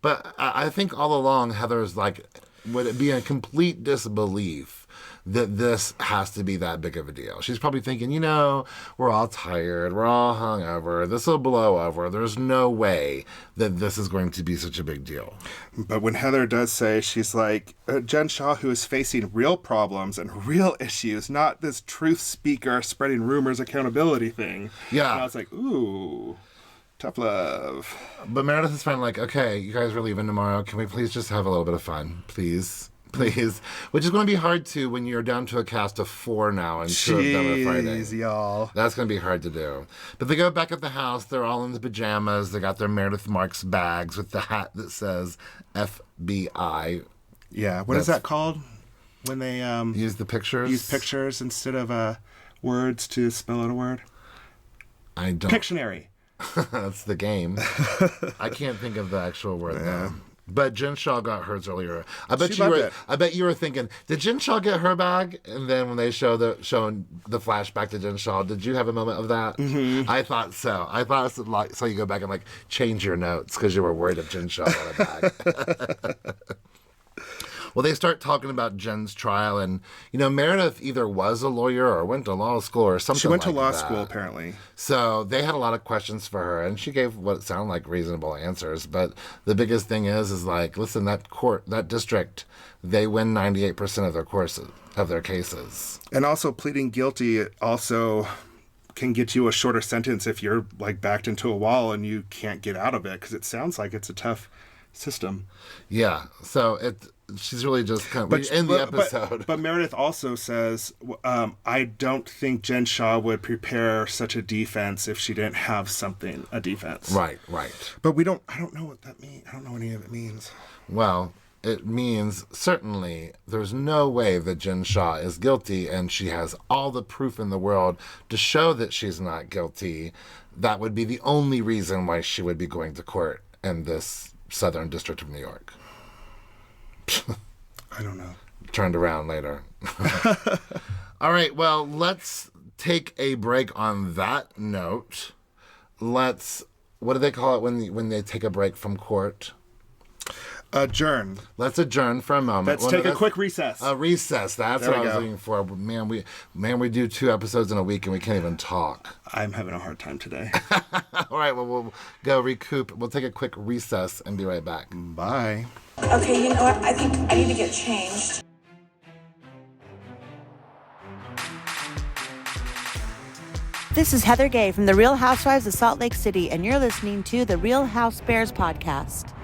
But I think all along, Heather's like, would it be a complete disbelief that this has to be that big of a deal? She's probably thinking, we're all tired. We're all hungover. This will blow over. There's no way that this is going to be such a big deal. But when Heather does say, she's like, Jen Shah, who is facing real problems and real issues, not this truth speaker spreading rumors accountability thing. Yeah. And I was like, ooh, tough love. But Meredith is finally like, okay, you guys are leaving tomorrow. Can we please just have a little bit of fun? Please. Which is going to be hard to when you're down to a cast of 4 now and 2 of them are Friday. Y'all. That's going to be hard to do. But they go back at the house. They're all in the pajamas. They got their Meredith Marks bags with the hat that says FBI. Yeah. What is that called? When they use the pictures? Use pictures instead of words to spell out a word? I don't. Pictionary. That's the game. I can't think of the actual word though. But Jen Shah got hers earlier. I bet you were thinking, did Jen Shah get her bag? And then when they showing the flashback to Jen Shah, did you have a moment of that? Mm-hmm. I thought so. I thought it was like, so you go back and like change your notes because you were worried if Jen Shah got a bag. Well, they start talking about Jen's trial, and Meredith either was a lawyer or went to law school or something. She went like to law that. school, apparently. So they had a lot of questions for her, and she gave what sounded like reasonable answers. But the biggest thing is like, listen, that district, they win 98% of their cases. And also, pleading guilty also can get you a shorter sentence if you're like backed into a wall and you can't get out of it, because it sounds like it's a tough system. Yeah. So she's really just kind of in the episode. But Meredith also says, I don't think Jen Shah would prepare such a defense if she didn't have a defense. Right. But I don't know what that means. I don't know what any of it means. Well, it means certainly there's no way that Jen Shah is guilty, and she has all the proof in the world to show that she's not guilty. That would be the only reason why she would be going to court in this Southern District of New York. I don't know. Turned around later. All right, well, let's take a break on that note. What do they call it when they take a break from court? Adjourn. Let's adjourn for a moment. Let's take a quick recess. A recess. That's what I was looking for. Man, we do 2 episodes in a week and we can't even talk. I'm having a hard time today. All right, well, we'll go recoup. We'll take a quick recess and be right back. Bye. Okay, you know what? I think I need to get changed. This is Heather Gay from The Real Housewives of Salt Lake City, and you're listening to the Real Housebears podcast.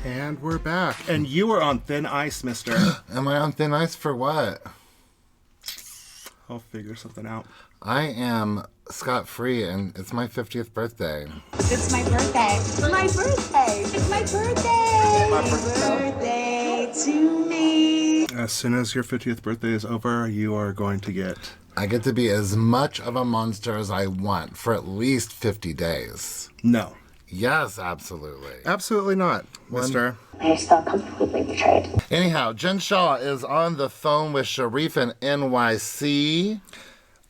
And we're back. And you were on thin ice, mister. Am I on thin ice for what? I'll figure something out. I am scot-free, and it's my 50th birthday. It's my birthday. It's my birthday. It's my birthday. Happy birthday to me. As soon as your 50th birthday is over, you are going to get... I get to be as much of a monster as I want for at least 50 days. No. Yes, absolutely. Absolutely not, mister. I just felt completely betrayed. Anyhow, Jen Shah is on the phone with Sharif in NYC.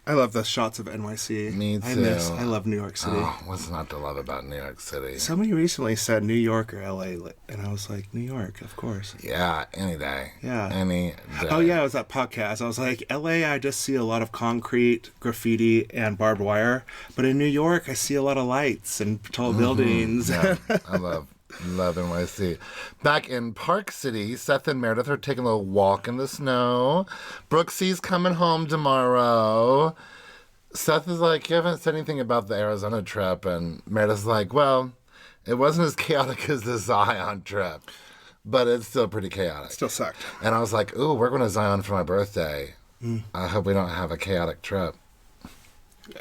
I love the shots of NYC. Me too. I love New York City. Oh, what's not to love about New York City? Somebody recently said New York or LA, and I was like, New York, of course. Yeah, any day. Yeah. Any day. Oh, yeah, it was that podcast. I was like, LA, I just see a lot of concrete, graffiti, and barbed wire. But in New York, I see a lot of lights and tall buildings. Yeah, I love NYC. Back in Park City, Seth and Meredith are taking a little walk in the snow. Brooksy's coming home tomorrow. Seth is like, you haven't said anything about the Arizona trip. And Meredith's like, well, it wasn't as chaotic as the Zion trip, but it's still pretty chaotic. Still sucked. And I was like, ooh, we're going to Zion for my birthday. I hope we don't have a chaotic trip.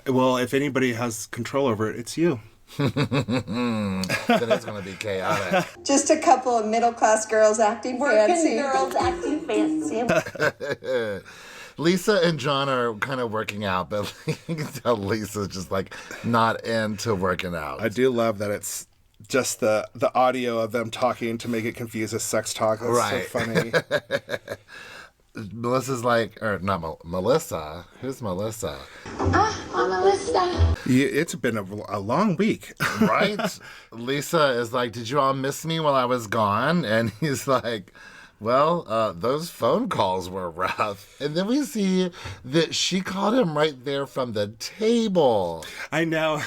Well, if anybody has control over it, it's you. Then it's going to be chaotic. Just a couple of middle-class girls acting fancy. Working girls acting fancy. Lisa and John are kind of working out, but you can tell Lisa's just like not into working out. I do love that it's just the audio of them talking to make it confuse as sex talk. That's Right. so funny. Melissa's like, or not Melissa. Who's Melissa? I'm Melissa. It's been a long week. Right? Lisa is like, did you all miss me while I was gone? And he's like, well, those phone calls were rough. And then we see that she called him right there from the table. I know.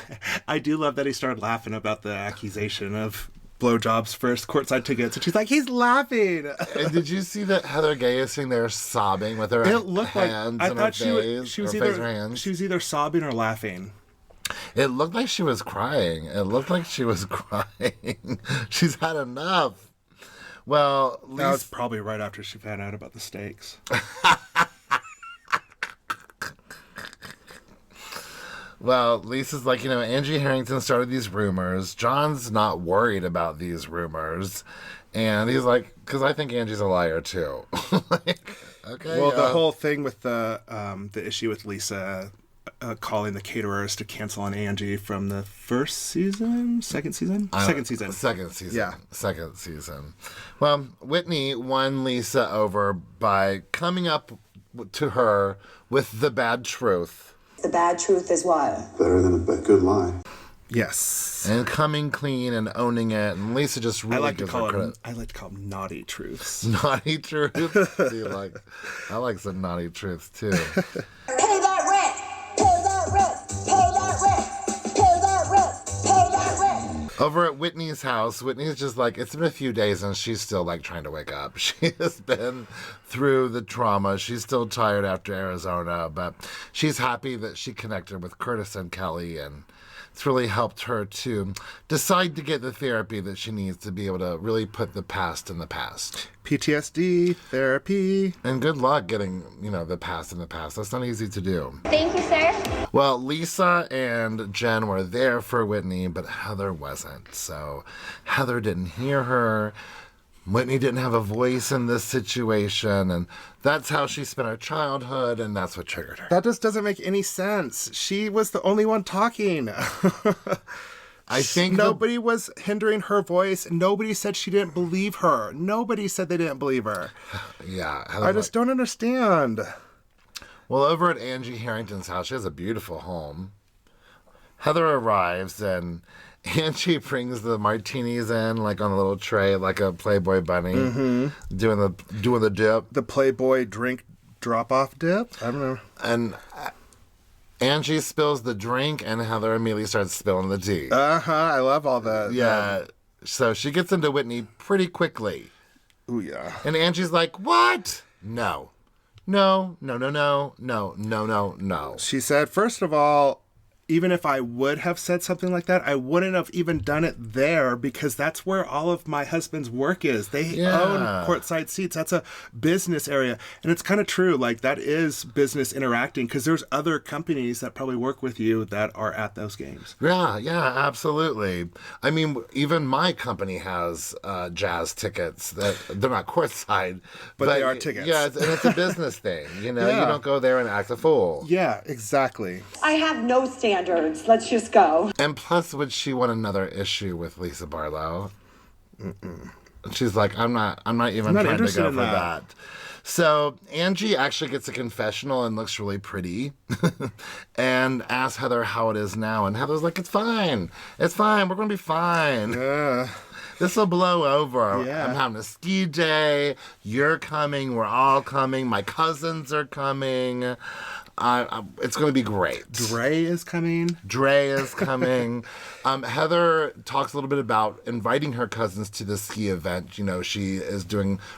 I do love that he started laughing about the accusation of blowjobs first courtside tickets. And she's like, he's laughing. And did you see that Heather Gay is sitting there sobbing with her It looked like hands I in thought her face? she was her face in her hands? she was either sobbing or laughing. It looked like she was crying. It looked like she was crying. She's had enough. Well, That was probably right after she found out about the stakes. Well, Lisa's like, Angie Harrington started these rumors. John's not worried about these rumors. And he's like, because I think Angie's a liar too. Okay. Well, the whole thing with the issue with Lisa calling the caterers to cancel on Angie from the second season? Second season. Yeah. Second season. Well, Whitney won Lisa over by coming up to her with the bad truth. The bad truth is what? Better than a good lie. Yes. And coming clean and owning it. And Lisa just really gives her credit. I like to call them naughty truths. Naughty truths? I like some naughty truths too. Pay that rent. Pay that rent. Pay that rent. Pay that rent. Pay that rent. Over at Whitney's house, Whitney's just like, it's been a few days and she's still like trying to wake up. She has been through the trauma. She's still tired after Arizona, but she's happy that she connected with Curtis and Kelly, and it's really helped her to decide to get the therapy that she needs to be able to really put the past in the past. PTSD, therapy. And good luck getting, the past in the past. That's not easy to do. Thank you, sir. Well, Lisa and Jen were there for Whitney, but Heather wasn't. So Heather didn't hear her. Whitney didn't have a voice in this situation, and that's how she spent her childhood, and that's what triggered her. That just doesn't make any sense. She was the only one talking. I think nobody was hindering her voice. Nobody said she didn't believe her. Nobody said they didn't believe her. Yeah. I just don't understand. Well, over at Angie Harrington's house, she has a beautiful home. Heather arrives, and Angie brings the martinis in, like on a little tray, like a Playboy bunny, doing the dip. The Playboy drink drop-off dip? I don't know. And Angie spills the drink, and Heather immediately starts spilling the tea. Uh-huh. I love all that. Yeah. So she gets into Whitney pretty quickly. Ooh, yeah. And Angie's like, what? No. No, no, no, no, no, no, no, no. She said, first of all, even if I would have said something like that, I wouldn't have even done it there, because that's where all of my husband's work is. They own courtside seats. That's a business area. And it's kind of true. Like, that is business interacting, because there's other companies that probably work with you that are at those games. Yeah, absolutely. I mean, even my company has jazz tickets. They're not courtside. But they are tickets. Yeah, and it's a business thing. You don't go there and act a fool. Yeah, exactly. I have no standards. Let's just go. And plus, would she want another issue with Lisa Barlow? She's like, I'm not even trying to go for that. So Angie actually gets a confessional and looks really pretty and asks Heather how it is now. And Heather's like, it's fine. It's fine. We're going to be fine. This will blow over. Yeah. I'm having a ski day. You're coming. We're all coming. My cousins are coming. It's going to be great. Dre is coming. Heather talks a little bit about inviting her cousins to the ski event. She is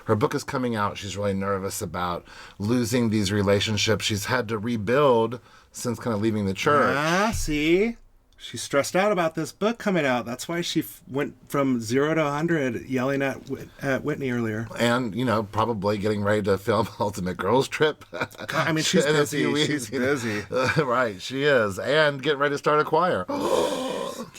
her book is coming out. She's really nervous about losing these relationships she's had to rebuild since kind of leaving the church. See? She's stressed out about this book coming out. That's why she went from 0 to 100 yelling at Whitney earlier. And, probably getting ready to film Ultimate Girls Trip. I mean, she's busy. She's busy. Right, she is. And getting ready to start a choir.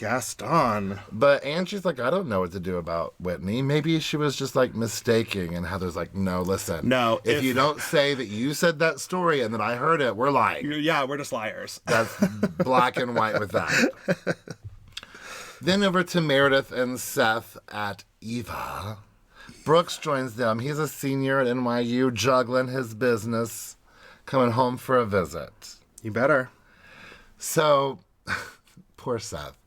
Gaston. But Angie's like, I don't know what to do about Whitney. Maybe she was just like mistaking. And Heather's like, no, listen. No, If you don't say that you said that story and that I heard it, we're lying. Yeah, we're just liars. That's black and white with that. Then over to Meredith and Seth at Eva. Brooks joins them. He's a senior at NYU, juggling his business, coming home for a visit. You better. So, poor Seth.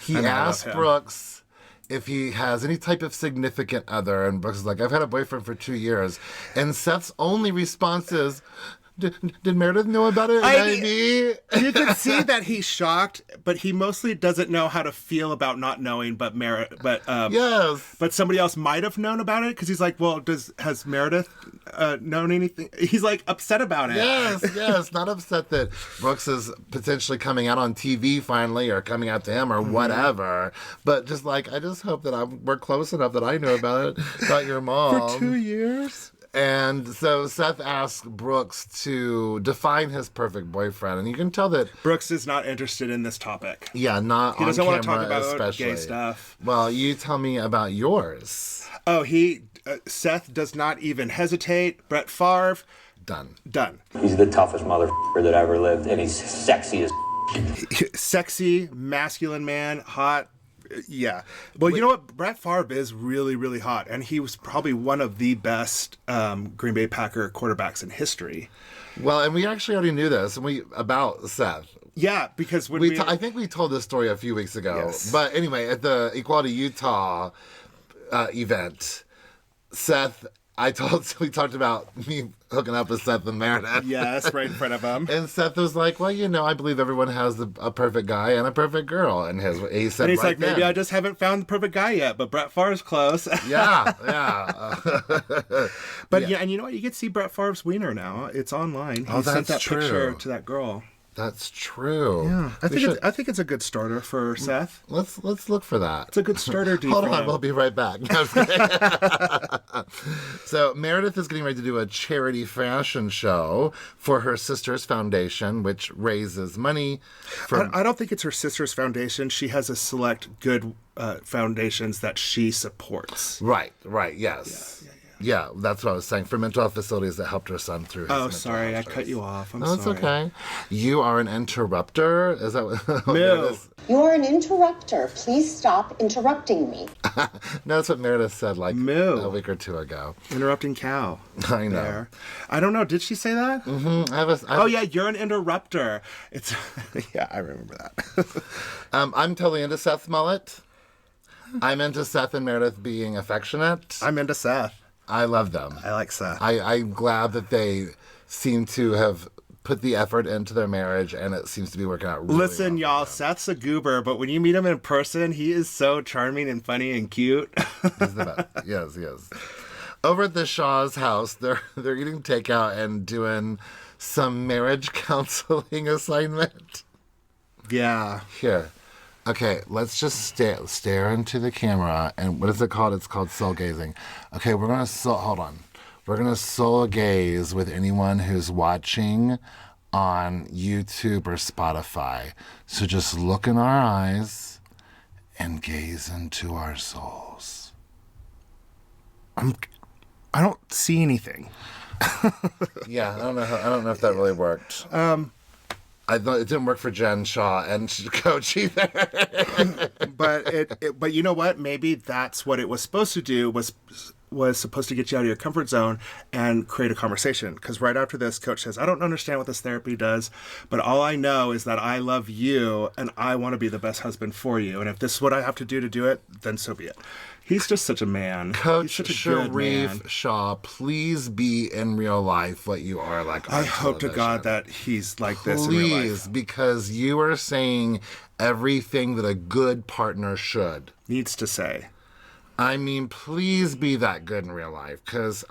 He I know, I love asks him. Brooks if he has any type of significant other, and Brooks is like, I've had a boyfriend for 2 years. And Seth's only response is, did Meredith know about it? Maybe. You can see that he's shocked, but he mostly doesn't know how to feel about not knowing. But Yes. but somebody else might have known about it because he's like, well, has Meredith known anything? He's like upset about it. Yes. Not upset that Brooks is potentially coming out on TV finally, or coming out to him, or whatever. But just like, I just hope that we're close enough that I know about it, about your mom. For 2 years. And so Seth asks Brooks to define his perfect boyfriend, and you can tell that Brooks is not interested in this topic. Yeah, not He on doesn't want to camera talk about especially. gay stuff. Well, you tell me about yours. Oh, Seth does not even hesitate. Brett Favre, Done. He's the toughest motherfucker that ever lived, and he's sexy as sexy, masculine man, hot. Yeah. Well, you know what? Brett Favre is really, really hot, and he was probably one of the best Green Bay Packer quarterbacks in history. Well, and we actually already knew this about Seth. Yeah, because when I think we told this story a few weeks ago. Yes. But anyway, at the Equality Utah event, Seth, we talked about me hooking up with Seth and Meredith. Yes, right in front of him. And Seth was like, well, I believe everyone has a perfect guy and a perfect girl. And he said, And he's right like, maybe then. I just haven't found the perfect guy yet, but Brett Favre's close. Yeah. But yeah, and you know what? You can see Brett Favre's wiener now. It's online. He sent that picture to that girl. That's true. Yeah, I think it's a good starter for Seth. Let's look for that. It's a good starter. Hold on, we'll be right back. No, I was kidding. So Meredith is getting ready to do a charity fashion show for her sister's foundation, which raises money. I don't think it's her sister's foundation. She has a select good foundations that she supports. Right. Yes. Yeah, that's what I was saying. For mental health facilities that helped her son through his mental sorry, I health cut you off. I'm sorry. sorry. It's okay. You are an interrupter? Is that what No. You're an interrupter. Please stop interrupting me. No, that's what Meredith said like Moo. a week or two ago. Interrupting cow. I know. There. I don't know. Did she say that? Mm-hmm. Oh, yeah, you're an interrupter. It's yeah, I remember that. I'm totally into Seth's mullet. I'm into Seth and Meredith being affectionate. I'm into Seth. I love them. I like Seth. I'm glad that they seem to have put the effort into their marriage, and it seems to be working out really Listen, well. y'all, Seth's a goober, but when you meet him in person, he is so charming and funny and cute. He's the best. Yes. Over at the Shaw's house, they're eating takeout and doing some marriage counseling assignment. Yeah. Here. Okay, let's just stare into the camera. And what is it called? It's called soul gazing. Okay, we're going to hold on. We're going to soul gaze with anyone who's watching on YouTube or Spotify. So just look in our eyes and gaze into our souls. I don't see anything. Yeah, I don't know if that really worked. I thought it didn't work for Jen Shaw and Coach either. but you know what? Maybe that's what it was supposed to do. Was supposed to get you out of your comfort zone and create a conversation. Because right after this, Coach says, I don't understand what this therapy does, but all I know is that I love you and I want to be the best husband for you. And if this is what I have to do it, then so be it. He's just such a man. Coach He's such a good man. Sharif Shaw, please be in real life what you are like on I hope to television. God that he's like this in real life. Please, because you are saying everything that a good partner should. Needs to say. I mean, please be that good in real life, because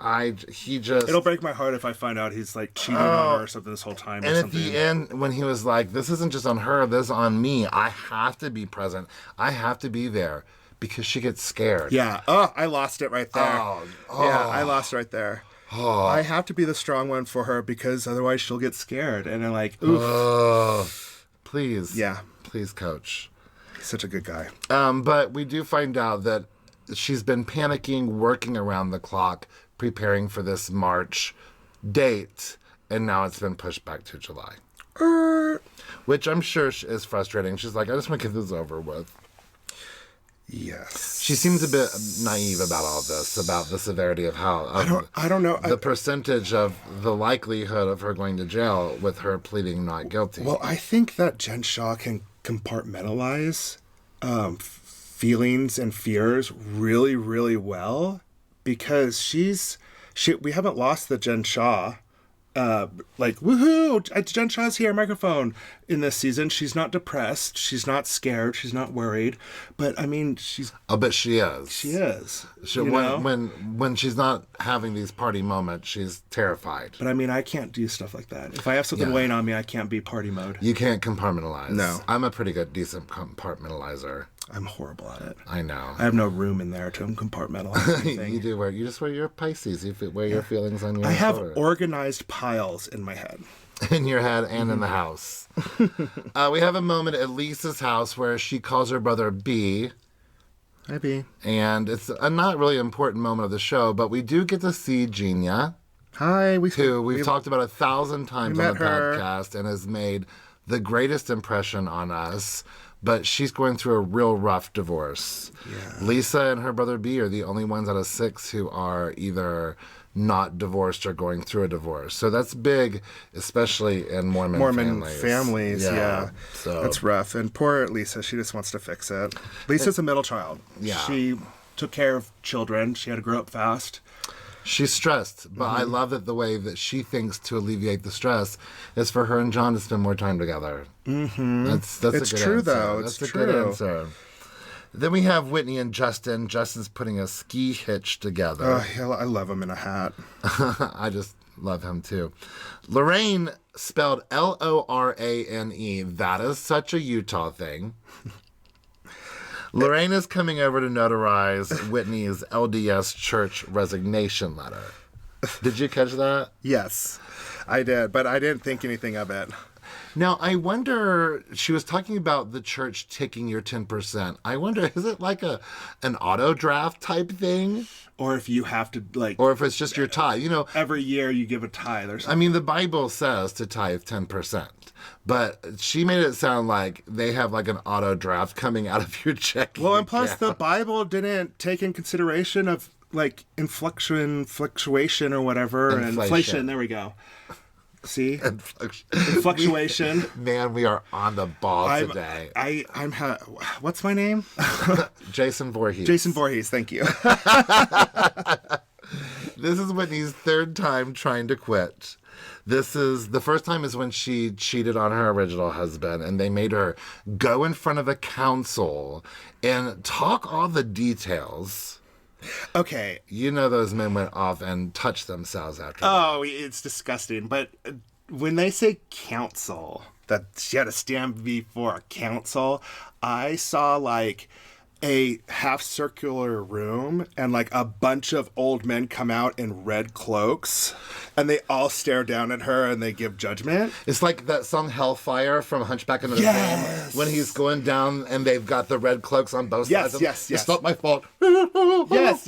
he just... It'll break my heart if I find out he's like cheating on her or something this whole time. And or at something. the end, when he was like, this isn't just on her, this is on me. I have to be present. I have to be there, because she gets scared. Yeah. Oh, I lost it right there. Yeah, I lost right there. Oh. I have to be the strong one for her because otherwise she'll get scared. And I'm like, oof. Please. Yeah. Please, Coach. such a good guy. But we do find out that she's been panicking, working around the clock, preparing for this March date, and now it's been pushed back to July. Which I'm sure is frustrating. She's like, I just want to get this over with. Yes. She seems a bit naive about all this, about the severity of how... I don't know. The percentage of the likelihood of her going to jail with her pleading not guilty. Well, I think that Jen Shaw can compartmentalize feelings and fears really, really well, because we haven't lost the Jen Shaw. Like, woohoo, Jen Shaw's here, microphone. In this season, she's not depressed, she's not scared, she's not worried, but I mean, she's... Oh, but she is. She is. When she's not having these party moments, she's terrified. But I mean, I can't do stuff like that. If I have something weighing on me, I can't be party mode. You can't compartmentalize. No. I'm a pretty good, decent compartmentalizer. I'm horrible at it. I know. I have no room in there to compartmentalize anything. You just wear your Pisces. You wear your feelings on your I have shoulder. organized piles in my head. In your head and in the house. We have a moment at Lisa's house where she calls her brother B. Hi, B. And it's a not really important moment of the show, but we do get to see Genia. Hi. Who we've talked about 1,000 times on the her. podcast and has made the greatest impression on us. But she's going through a real rough divorce. Yeah. Lisa and her brother B are the only ones out of 6 who are either not divorced or going through a divorce. So that's big, especially in Mormon families. Yeah. So that's rough. And poor Lisa, she just wants to fix it. Lisa's a middle child. Yeah. She took care of children. She had to grow up fast. She's stressed, but I love that the way that she thinks to alleviate the stress is for her and John to spend more time together. Mm-hmm. That's it's a good true, answer. though. That's it's a true. good answer. Then we have Whitney and Justin. Justin's putting a ski hitch together. Oh, I love him in a hat. I just love him too. Lorraine, spelled Lorane. That is such a Utah thing. Lorraine is coming over to notarize Whitney's LDS church resignation letter. Did you catch that? Yes, I did, but I didn't think anything of it. Now, I wonder, she was talking about the church taking your 10%. I wonder, is it like an auto draft type thing? Or if you have to, like... Or if it's just your tithe. You know, every year you give a tithe or something. I mean, the Bible says to tithe 10%. But she made it sound like they have like an auto draft coming out of your checking Well, and plus account. the Bible didn't take in consideration of like fluctuation or whatever. Inflation. There we go. See? Fluctuation. Man, we are on the ball today. What's my name? Jason Voorhees. Jason Voorhees, thank you. This is Whitney's 3rd time trying to quit. The first time is when she cheated on her original husband, and they made her go in front of a council and talk all the details. Okay. You know those men went off and touched themselves after that. It's disgusting. But when they say council, that she had to stand before a council, I saw like a half circular room and like a bunch of old men come out in red cloaks and they all stare down at her and they give judgment. It's like that song Hellfire from Hunchback of Notre Dame when he's going down and they've got the red cloaks on both sides of him. Yes. It's not my fault. Yes.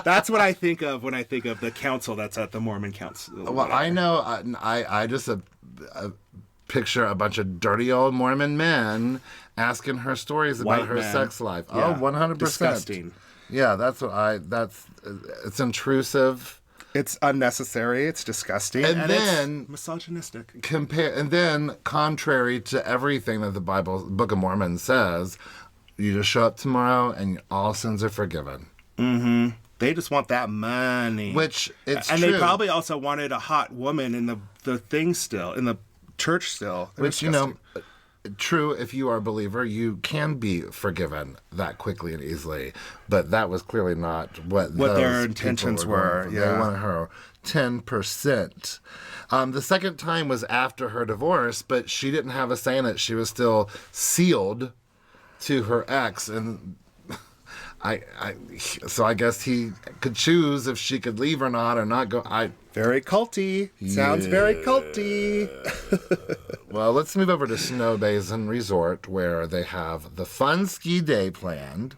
That's what I think of when I think of the council that's at the Mormon council. Well, I know. I just picture a bunch of dirty old Mormon men asking her stories about her sex life. Yeah. Oh, 100%. Disgusting. Yeah, it's intrusive. It's unnecessary. It's disgusting. And then it's misogynistic. And then, contrary to everything that the Book of Mormon says, you just show up tomorrow and all sins are forgiven. Mm-hmm. They just want that money. Which, it's and true. they probably also wanted a hot woman in the thing still, in the church still. Which, you know, true, if you are a believer, you can be forgiven that quickly and easily. But that was clearly not what their intentions were. Yeah. They wanted her 10%. The second time was after her divorce, but she didn't have a say in it. She was still sealed to her ex. And So I guess he could choose if she could leave or not go. Very culty. Sounds very culty. Well, let's move over to Snow Basin Resort, where they have the fun ski day planned.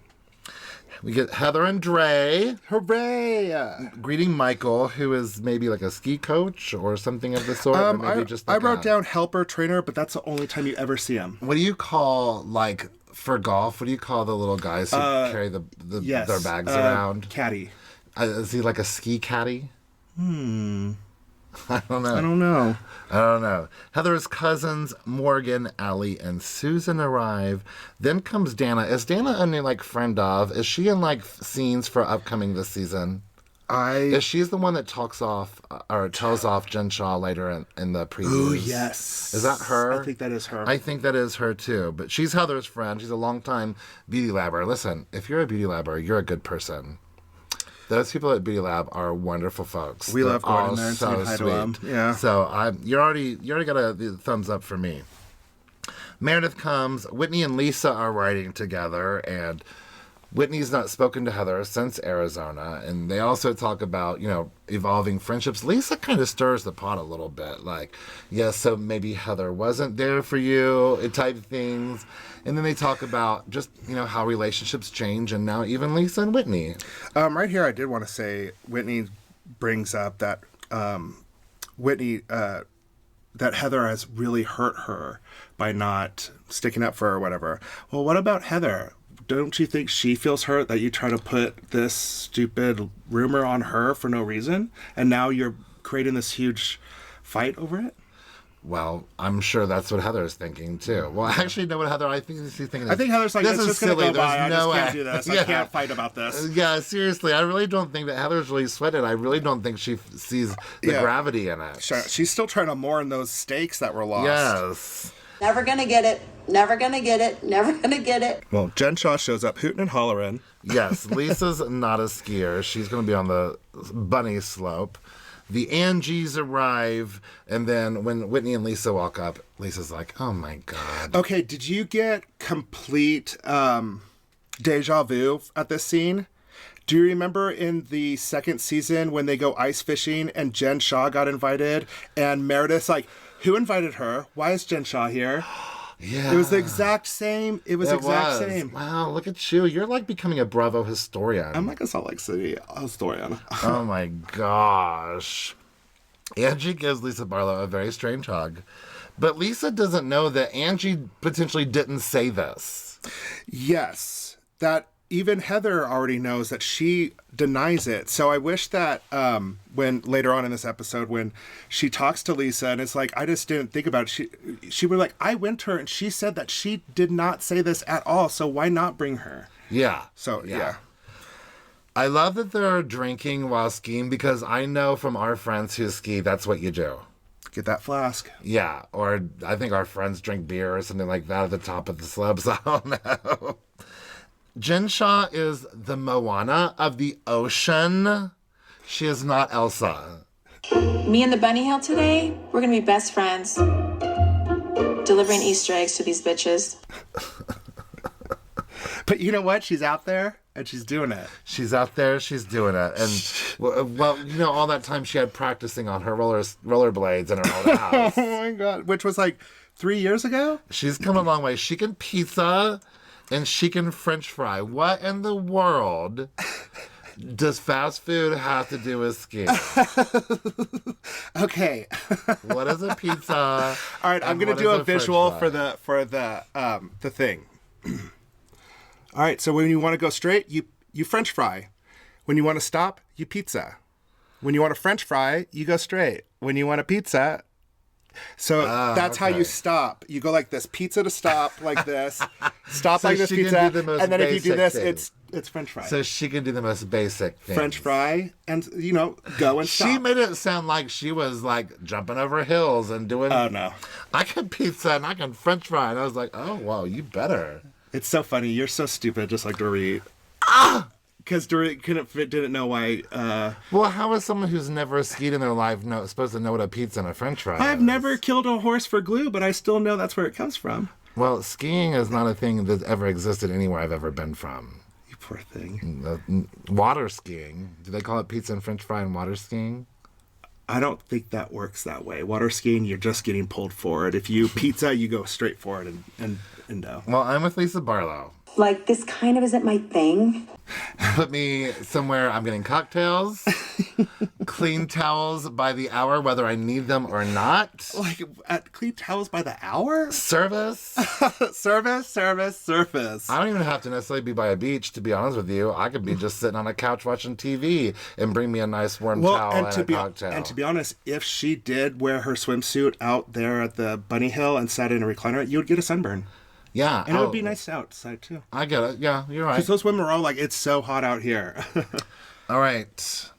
We get Heather and Dre. Hooray! Greeting Michael, who is maybe like a ski coach or something of the sort. Or maybe just I wrote down helper trainer, but that's the only time you ever see him. What do you call, like, for golf, what do you call the little guys who carry their bags around? Caddy. Is he like a ski caddy? I don't know. Heather's cousins, Morgan, Allie, and Susan arrive. Then comes Dana. Is Dana a new, like, friend of? Is she in, like, scenes for upcoming this season? Is she's the one that tells off Jen Shaw later in the previews? Oh, yes. Is that her? I think that is her. I think that is her, too. But she's Heather's friend. She's a longtime beauty labber. Listen, if you're a beauty labber, you're a good person. Those people at Beauty Lab are wonderful folks. We love going in there and saying hi to them. Yeah. So you already got a thumbs up for me. Meredith comes. Whitney and Lisa are riding together, and Whitney's not spoken to Heather since Arizona, and they also talk about, evolving friendships. Lisa kind of stirs the pot a little bit, like, so maybe Heather wasn't there for you, type of things. And then they talk about just, how relationships change, and now even Lisa and Whitney. Right here, I did want to say, Whitney brings up that that Heather has really hurt her by not sticking up for her or whatever. Well, what about Heather? Don't you think she feels hurt that you try to put this stupid rumor on her for no reason? And now you're creating this huge fight over it? Well, I'm sure that's what Heather's thinking, too. Well, actually, know what Heather, I think she's thinking. I think Heather's like, this it's is just going to silly. go by. There's I no just can't do this. I can't fight about this. Yeah, seriously. I really don't think that Heather's really sweated. I really don't think she sees the gravity in it. She's still trying to mourn those stakes that were lost. Yes. Never gonna get it. Never gonna get it. Never gonna get it. Well, Jen Shaw shows up hooting and hollering. Yes, Lisa's not a skier. She's going to be on the bunny slope. The Angies arrive, and then when Whitney and Lisa walk up, Lisa's like, oh my God. Okay, did you get complete deja vu at this scene? Do you remember in the second season when they go ice fishing and Jen Shaw got invited and Meredith's like, who invited her? Why is Jen Shaw here? Yeah. It was the exact same. It was. Same. Wow, look at you. You're like becoming a Bravo historian. I'm like a Salt Lake City historian. Oh my gosh. Angie gives Lisa Barlow a very strange hug. But Lisa doesn't know that Angie potentially didn't say this. Yes. That even Heather already knows that she denies it. So I wish that when later on in this episode, when she talks to Lisa and it's like, I just didn't think about it. She was like, I went to her and she said that she did not say this at all. So why not bring her? Yeah. So, yeah. I love that they're drinking while skiing because I know from our friends who ski, that's what you do. Get that flask. Yeah. Or I think our friends drink beer or something like that at the top of the slopes. I don't know. Jen Shaw is the Moana of the ocean. She is not Elsa. Me and the bunny hill today, we're going to be best friends. Delivering Easter eggs to these bitches. But you know what? She's out there and she's doing it. She's out there, she's doing it. And, well, all that time she had practicing on her rollerblades in her own house. Oh my God. Which was like 3 years ago? She's come a long way. She can pizza. And she can French fry. What in the world does fast food have to do with skiing? Okay. What is a pizza? All right, I'm gonna do a visual for the thing. All right, so when you want to go straight, you French fry. When you want to stop, you pizza. When you want a French fry, you go straight. When you want a pizza. So that's how you stop. You go like this, pizza to stop, like this, stop so like this pizza, and then if you do this, it's French fry. So she can do the most basic thing. French fry, and go and stop. She made it sound like she was like jumping over hills and doing. Oh no! I can pizza and I can French fry, and I was like, oh wow, you better. It's so funny. You're so stupid, just like Dorit. Because Dorit didn't know why. Well, how is someone who's never skied in their life supposed to know what a pizza and a French fry is? I've never killed a horse for glue, but I still know that's where it comes from. Well, skiing is not a thing that ever existed anywhere I've ever been from. Poor thing. Water skiing. Do they call it pizza and French fry and water skiing? I don't think that works that way. Water skiing, you're just getting pulled forward. If you pizza, you go straight forward and no. Well, I'm with Lisa Barlow. Like, this kind of isn't my thing. Put me somewhere I'm getting cocktails, clean towels by the hour, whether I need them or not. Like, at clean towels by the hour? Service. Service. I don't even have to necessarily be by a beach, to be honest with you. I could be just sitting on a couch watching TV and bring me a nice warm towel and a cocktail. And to be honest, if she did wear her swimsuit out there at the Bunny Hill and sat in a recliner, you would get a sunburn. Yeah. And it would be nice outside, too. I get it. Yeah, you're right. Because those women are all like, it's so hot out here. All right.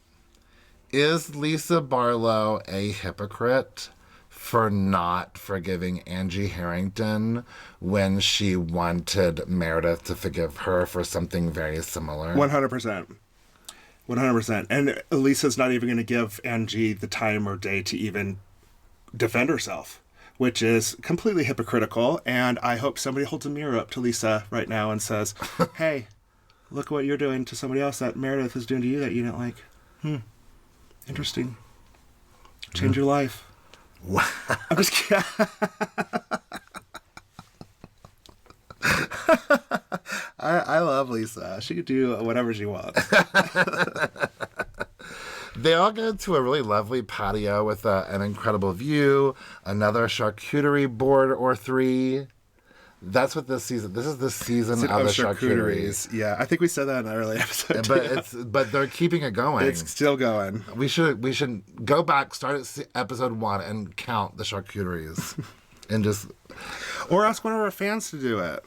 Is Lisa Barlow a hypocrite for not forgiving Angie Harrington when she wanted Meredith to forgive her for something very similar? 100%. 100%. And Lisa's not even going to give Angie the time or day to even defend herself, which is completely hypocritical. And I hope somebody holds a mirror up to Lisa right now and says, hey, look what you're doing to somebody else that Meredith is doing to you that you didn't like. Interesting. Change your life. Wow. I'm just kidding. I love Lisa. She could do whatever she wants. They all go to a really lovely patio with an incredible view, another charcuterie board or three. That's what this season. This is the season of the charcuteries. Yeah, I think we said that in an early episode. But they're keeping it going. It's still going. We should go back, start at episode 1, and count the charcuteries, and just or ask one of our fans to do it.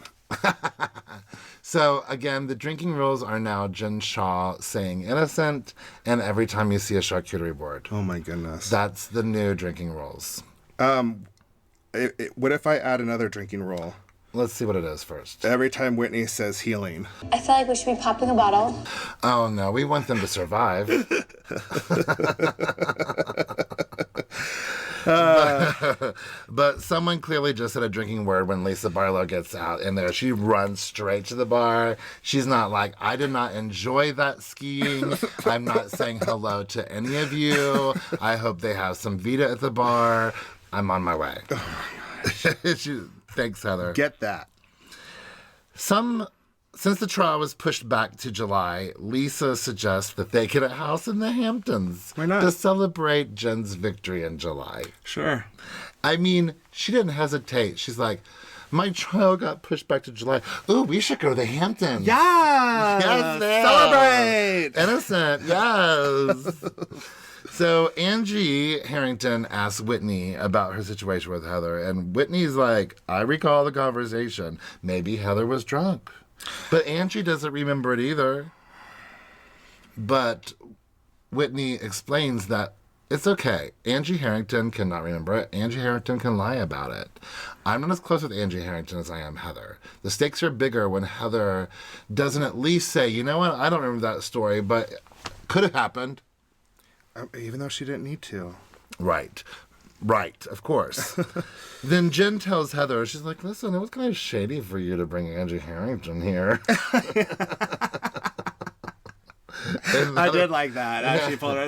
So again, the drinking rules are now Jen Shaw saying innocent, and every time you see a charcuterie board. Oh my goodness, that's the new drinking rules. What if I add another drinking rule? Let's see what it is first. Every time Whitney says healing. I feel like we should be popping a bottle. Oh no, we want them to survive. But someone clearly just said a drinking word when Lisa Barlow gets out in there. She runs straight to the bar. She's not like, I did not enjoy that skiing. I'm not saying hello to any of you. I hope they have some Vita at the bar. I'm on my way. Oh my gosh. Thanks, Heather. Get that. Since the trial was pushed back to July, Lisa suggests that they get a house in the Hamptons. Why not? To celebrate Jen's victory in July. Sure. I mean, she didn't hesitate. She's like, my trial got pushed back to July. Ooh, we should go to the Hamptons. Yes, celebrate. Innocent, yes. So Angie Harrington asks Whitney about her situation with Heather, and Whitney's like, I recall the conversation. Maybe Heather was drunk. But Angie doesn't remember it either. But Whitney explains that it's okay. Angie Harrington cannot remember it. Angie Harrington can lie about it. I'm not as close with Angie Harrington as I am Heather. The stakes are bigger when Heather doesn't at least say, you know what, I don't remember that story, but could have happened. Even though she didn't need to. Right, of course. Then Jen tells Heather, she's like, listen, it was kind of shady for you to bring Angie Harrington here. I did like that. Actually, pulled her.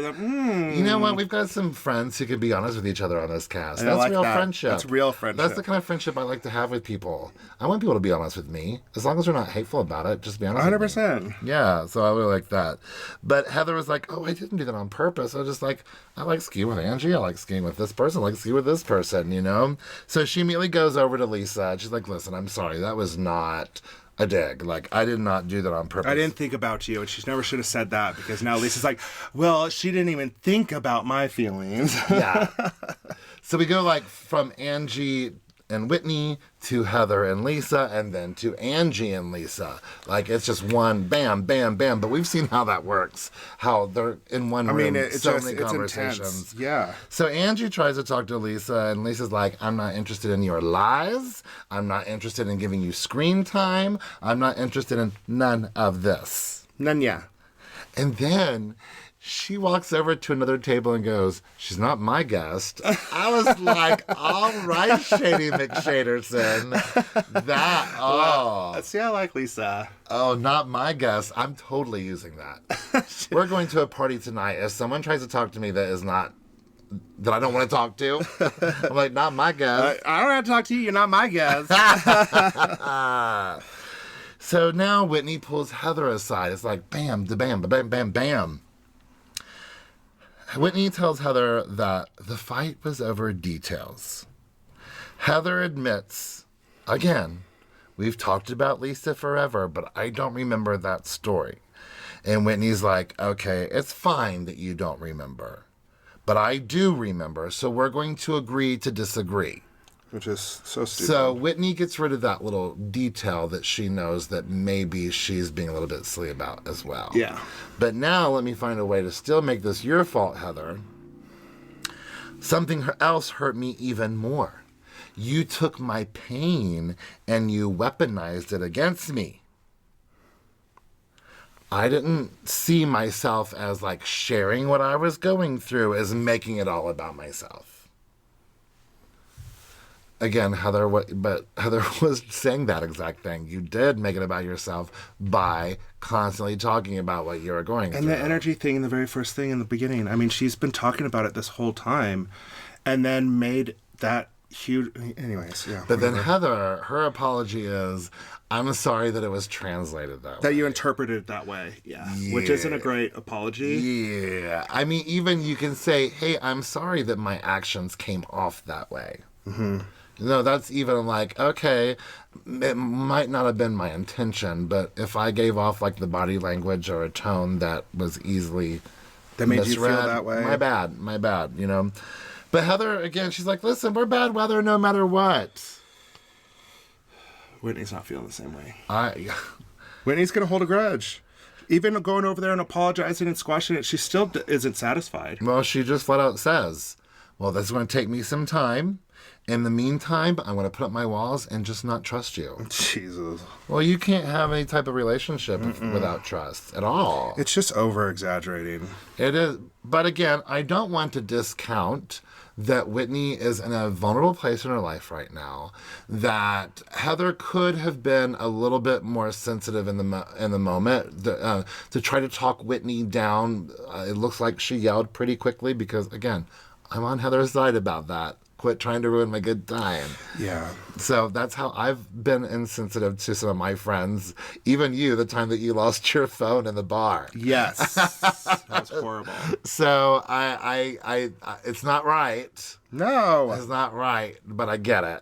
You know what? We've got some friends who could be honest with each other on this cast. And That's like real that. friendship. That's real friendship. That's the kind of friendship I like to have with people. I want people to be honest with me. As long as they're not hateful about it, just be honest 100%. with me. Yeah, so I really like that. But Heather was like, oh, I didn't do that on purpose. I was just like, I like skiing with Angie. I like skiing with this person. I like skiing with this person, you know? So she immediately goes over to Lisa. And she's like, listen, I'm sorry. That was not a dig. Like, I did not do that on purpose. I didn't think about you, and she never should have said that, because now Lisa's like, well, she didn't even think about my feelings. Yeah. So we go like from Angie and Whitney to Heather and Lisa, and then to Angie and Lisa. Like, it's just one bam, bam, bam. But we've seen how that works. How they're in one room, many conversations. Intense. Yeah. So Angie tries to talk to Lisa, and Lisa's like, I'm not interested in your lies. I'm not interested in giving you screen time. I'm not interested in none of this. None, yeah. And then She walks over to another table and goes, "She's not my guest." I was like, all right, Shady McShaderson. See, I like Lisa. Oh, not my guest. I'm totally using that. We're going to a party tonight. If someone tries to talk to me that I don't want to talk to, I'm like, not my guest. I don't have to talk to you. You're not my guest. So now Whitney pulls Heather aside. It's like, bam, bam, bam, bam, bam. Whitney tells Heather that the fight was over details. Heather admits, again, we've talked about Lisa forever, but I don't remember that story. And Whitney's like, okay, it's fine that you don't remember, but I do remember, so we're going to agree to disagree. Which is so stupid. So Whitney gets rid of that little detail that she knows that maybe she's being a little bit silly about as well. Yeah. But now let me find a way to still make this your fault, Heather. Something else hurt me even more. You took my pain and you weaponized it against me. I didn't see myself as like sharing what I was going through, as making it all about myself. Again, Heather was saying that exact thing. You did make it about yourself by constantly talking about what you were going through. And the energy thing, the very first thing in the beginning. I mean, she's been talking about it this whole time and then made that huge... Anyways, yeah. But then Heather, her apology is, I'm sorry that it was translated that way. That you interpreted it that way, yeah. Which isn't a great apology. Yeah. I mean, even you can say, hey, I'm sorry that my actions came off that way. Mm-hmm. No, that's even like, okay, it might not have been my intention, but if I gave off like the body language or a tone that was easily that made misread, you feel that way, my bad, you know. But Heather, again, she's like, listen, we're bad weather no matter what. Whitney's not feeling the same way. Whitney's going to hold a grudge. Even going over there and apologizing and squashing it, she still isn't satisfied. Well, she just flat out says, well, that's going to take me some time. In the meantime, I'm going to put up my walls and just not trust you. Jesus. Well, you can't have any type of relationship without trust at all. It's just over-exaggerating. It is. But again, I don't want to discount that Whitney is in a vulnerable place in her life right now, that Heather could have been a little bit more sensitive in the moment to try to talk Whitney down. It looks like she yelled pretty quickly because, again, I'm on Heather's side about that. Quit trying to ruin my good time. Yeah. So that's how I've been insensitive to some of my friends. Even you, the time that you lost your phone in the bar. Yes. That's horrible. So I it's not right. No. It's not right, but I get it.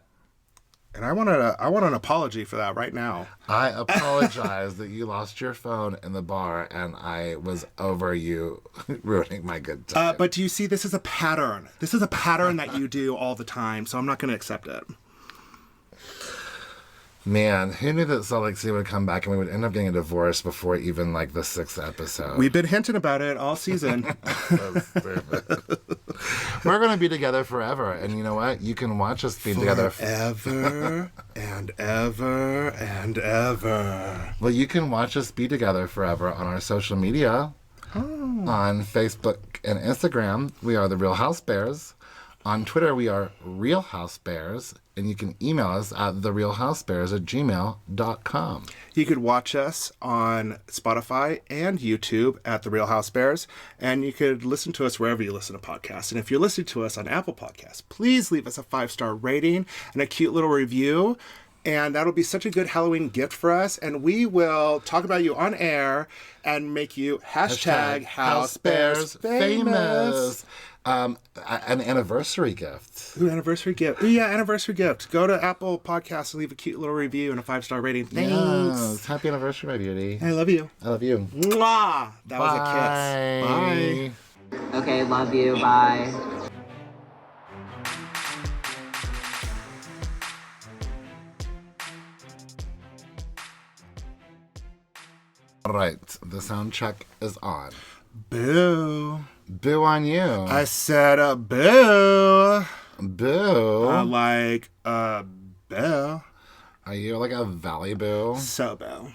And I want an apology for that right now. I apologize that you lost your phone in the bar and I was over you ruining my good time. But do you see, this is a pattern. This is a pattern that you do all the time, so I'm not going to accept it. Man, who knew that Salt Lake City would come back and we would end up getting a divorce before even like the 6th episode? We've been hinting about it all season. We're going to be together forever. And you know what? You can watch us be together forever and ever and ever. Well, you can watch us be together forever on our social media. Oh. On Facebook and Instagram, we are The Real Housebears. On Twitter, we are Real Housebears, and you can email us at therealhousebears@gmail.com. You could watch us on Spotify and YouTube at The Real Housebears, and you could listen to us wherever you listen to podcasts. And if you're listening to us on Apple Podcasts, please leave us a 5-star rating and a cute little review. And that'll be such a good Halloween gift for us. And we will talk about you on air and make you hashtag Housebears famous. An anniversary gift. Ooh, anniversary gift. Ooh, yeah, anniversary gift. Go to Apple Podcasts and leave a cute little review and a 5-star rating. Thanks. Yes. Happy anniversary, my beauty. I love you. I love you. Mwah! That was a kiss. Bye. Okay, love you. Bye. All right, the sound check is on. Boo. Boo on you. I said boo. Boo. Like boo. Are you like a valley boo? So boo.